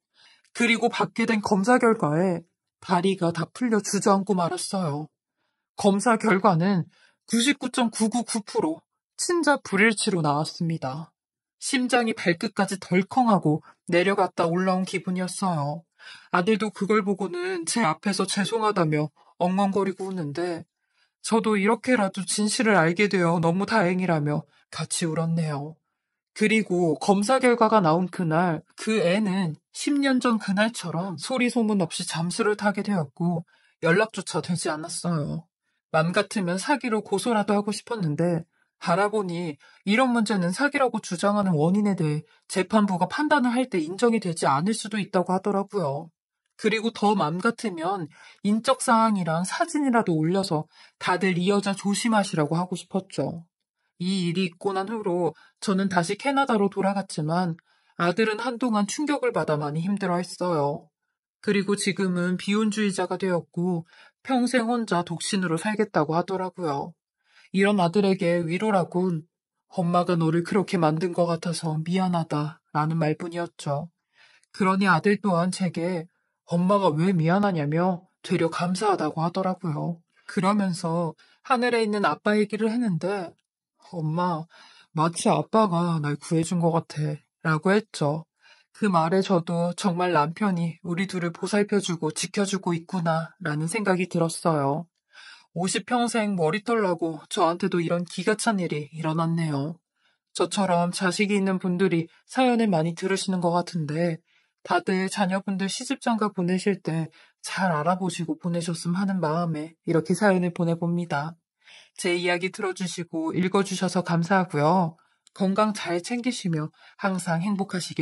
S3: 그리고 받게 된 검사 결과에 다리가 다 풀려 주저앉고 말았어요. 검사 결과는 99.999% 친자 불일치로 나왔습니다. 심장이 발끝까지 덜컹하고 내려갔다 올라온 기분이었어요. 아들도 그걸 보고는 제 앞에서 죄송하다며 엉엉거리고 우는데 저도 이렇게라도 진실을 알게 되어 너무 다행이라며 같이 울었네요. 그리고 검사 결과가 나온 그날 그 애는 10년 전 그날처럼 소리 소문 없이 잠수를 타게 되었고 연락조차 되지 않았어요. 맘 같으면 사기로 고소라도 하고 싶었는데 알아보니 이런 문제는 사기라고 주장하는 원인에 대해 재판부가 판단을 할 때 인정이 되지 않을 수도 있다고 하더라고요. 그리고 더 맘 같으면 인적 사항이랑 사진이라도 올려서 다들 이 여자 조심하시라고 하고 싶었죠. 이 일이 있고 난 후로 저는 다시 캐나다로 돌아갔지만 아들은 한동안 충격을 받아 많이 힘들어했어요. 그리고 지금은 비혼주의자가 되었고 평생 혼자 독신으로 살겠다고 하더라고요. 이런 아들에게 위로라곤 엄마가 너를 그렇게 만든 것 같아서 미안하다 라는 말뿐이었죠. 그러니 아들 또한 제게 엄마가 왜 미안하냐며 되려 감사하다고 하더라고요. 그러면서 하늘에 있는 아빠 얘기를 했는데 엄마, 마치 아빠가 날 구해준 것 같아 라고 했죠. 그 말에 저도 정말 남편이 우리 둘을 보살펴주고 지켜주고 있구나 라는 생각이 들었어요. 50평생 머리털 나고 저한테도 이런 기가 찬 일이 일어났네요. 저처럼 자식이 있는 분들이 사연을 많이 들으시는 것 같은데 다들 자녀분들 시집장가 보내실 때 잘 알아보시고 보내셨으면 하는 마음에 이렇게 사연을 보내봅니다. 제 이야기 들어주시고 읽어주셔서 감사하고요. 건강 잘 챙기시며 항상 행복하시길